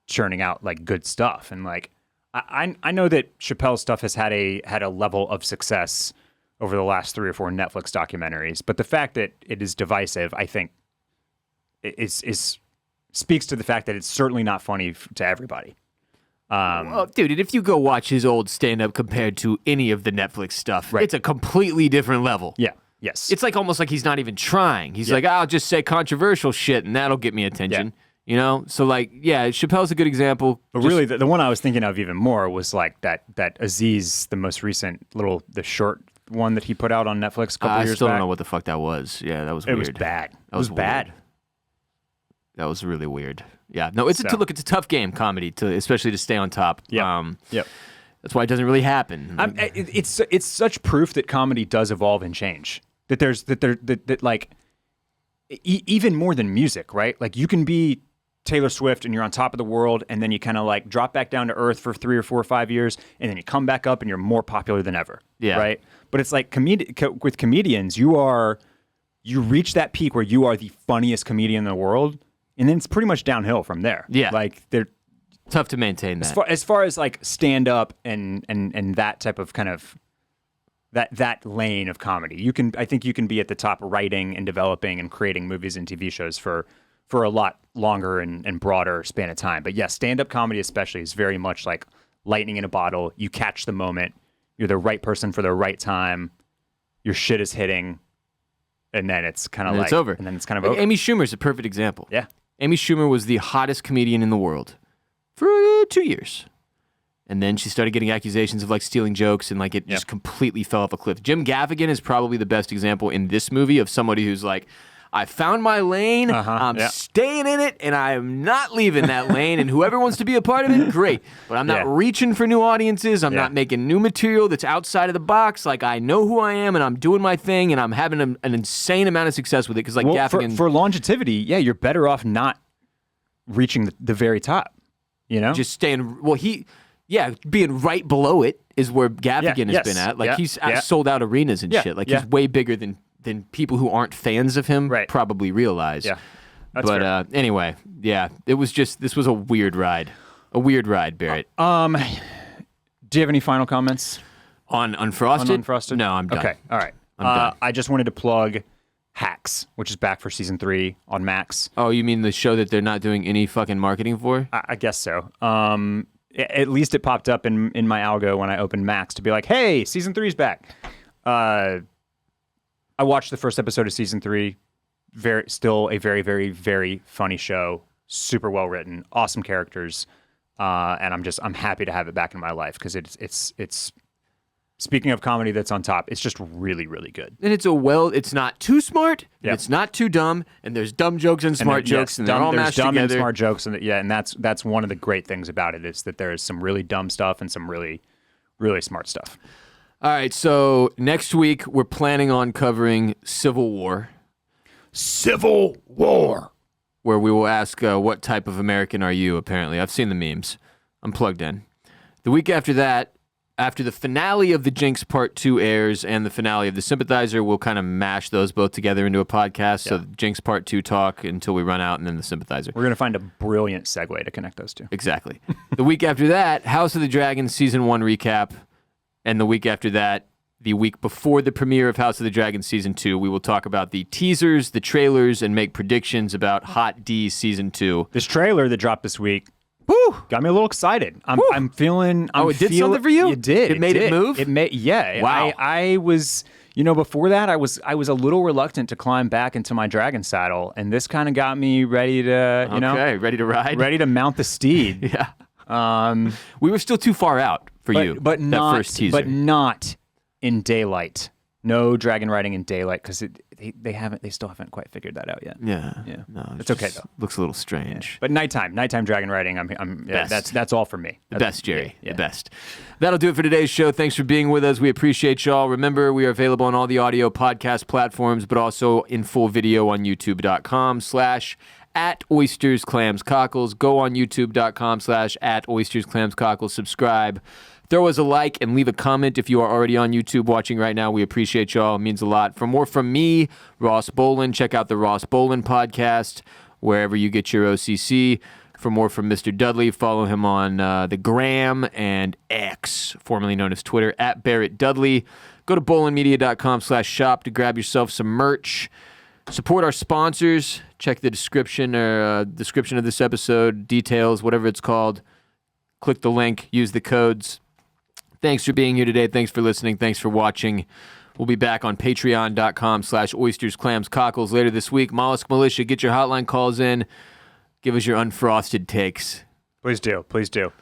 churning out like good stuff. And like I know that Chappelle's stuff has had a level of success over the last 3 or 4 Netflix documentaries, but the fact that it is divisive, I think, is speaks to the fact that it's certainly not funny to everybody. Well, dude, and if you go watch his old stand-up compared to any of the Netflix stuff, right, it's a completely different level. Yeah. Yes. It's like almost like he's not even trying. He's like, I'll just say controversial shit and that'll get me attention. Yeah. You know? So like, yeah, Chappelle's a good example. But really, the one I was thinking of even more was like that Aziz, the most recent the short one that he put out on Netflix a couple years back. I still don't know what the fuck that was. Yeah, that was weird. It was bad. That was bad. Weird. That was really weird. Yeah. No, it's a tough game, comedy, especially to stay on top. Yeah. Yep. That's why it doesn't really happen. It's such proof that comedy does evolve and change. That like even more than music, right? Like you can be Taylor Swift and you're on top of the world, and then you kind of like drop back down to earth for 3 or 4 or 5 years, and then you come back up and you're more popular than ever. Yeah. Right. But it's like with comedians, you reach that peak where you are the funniest comedian in the world, and then it's pretty much downhill from there. Yeah. Like they're tough to maintain that. As far as like stand up and that type of kind of that lane of comedy, I think you can be at the top writing and developing and creating movies and TV shows for a lot longer and broader span of time. But yeah, stand-up comedy especially is very much like lightning in a bottle. You catch the moment. You're the right person for the right time. Your shit is hitting. And then it's kind of like... it's over. And then it's kind of over. Amy Schumer's a perfect example. Yeah. Amy Schumer was the hottest comedian in the world for 2 years. And then she started getting accusations of like stealing jokes, and like it just completely fell off a cliff. Jim Gaffigan is probably the best example in this movie of somebody who's like, I found my lane, I'm staying in it, and I am not leaving that lane, and whoever wants to be a part of it, great. But I'm not reaching for new audiences, I'm not making new material that's outside of the box. Like, I know who I am, and I'm doing my thing, and I'm having an insane amount of success with it, because like Gaffigan... For longevity, you're better off not reaching the very top, you know? Just staying... Well, being right below it is where Gaffigan has been at. Like, he's sold out arenas and shit. Like, he's way bigger than people who aren't fans of him probably realize. Yeah. Anyway, this was a weird ride. A weird ride, Barrett. Do you have any final comments? On Unfrosted? On Unfrosted? No, I'm done. Okay, all right. I'm done. I just wanted to plug Hacks, which is back for season 3 on Max. Oh, you mean the show that they're not doing any fucking marketing for? I guess so. At least it popped up in my algo when I opened Max to be like, hey, season 3's back. I watched the first episode of season 3. Still a very, very, very funny show. Super well written, awesome characters, and I'm happy to have it back in my life because it's speaking of comedy that's on top. It's just really, really good. And it's not too smart, it's not too dumb, and there's dumb jokes and smart jokes, and they're all mashed dumb together. And smart jokes, and that's one of the great things about it is that there is some really dumb stuff and some really, really smart stuff. All right, so next week we're planning on covering Civil War. Civil War. Where we will ask, what type of American are you, apparently. I've seen the memes. I'm plugged in. The week after that, after the finale of The Jinx Part 2 airs and the finale of The Sympathizer, we'll kind of mash those both together into a podcast. So Jinx Part 2 talk until we run out, and then The Sympathizer. We're going to find a brilliant segue to connect those two. Exactly. The week after that, House of the Dragon Season 1 recap. And the week after that, the week before the premiere of House of the Dragon Season 2, we will talk about the teasers, the trailers, and make predictions about Hot D Season 2. This trailer that dropped this week got me a little excited. I'm feeling... it did something for you? It did. It made it move? Wow. I was... before that, I was a little reluctant to climb back into my dragon saddle, and this kind of got me ready to, ready to ride? Ready to mount the steed. Yeah. We were still too far out for you, but that not, first teaser. But not in daylight. No dragon riding in daylight, because they still haven't quite figured that out yet. Yeah. No, it's okay though. Looks a little strange. Yeah. But nighttime dragon riding. That's all for me. The best, Jerry. The best. That'll do it for today's show. Thanks for being with us. We appreciate y'all. Remember, we are available on all the audio podcast platforms, but also in full video on youtube.com/@oystersclamscockles. Go on youtube.com/@oystersclamscockles. Subscribe. Throw us a like and leave a comment if you are already on YouTube watching right now. We appreciate y'all. It means a lot. For more from me, Ross Bolin, check out the Ross Bolin podcast, wherever you get your OCC. For more from Mr. Dudley, follow him on the Gram and X, formerly known as Twitter, @BarrettDudley. Go to bolinmedia.com/shop to grab yourself some merch. Support our sponsors. Check the description of this episode, details, whatever it's called. Click the link, use the codes. Thanks for being here today. Thanks for listening. Thanks for watching. We'll be back on patreon.com/oystersclamscockles later this week. Mollusk Militia, get your hotline calls in. Give us your unfrosted takes. Please do. Please do.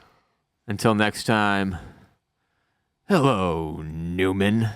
Until next time, hello, Newman.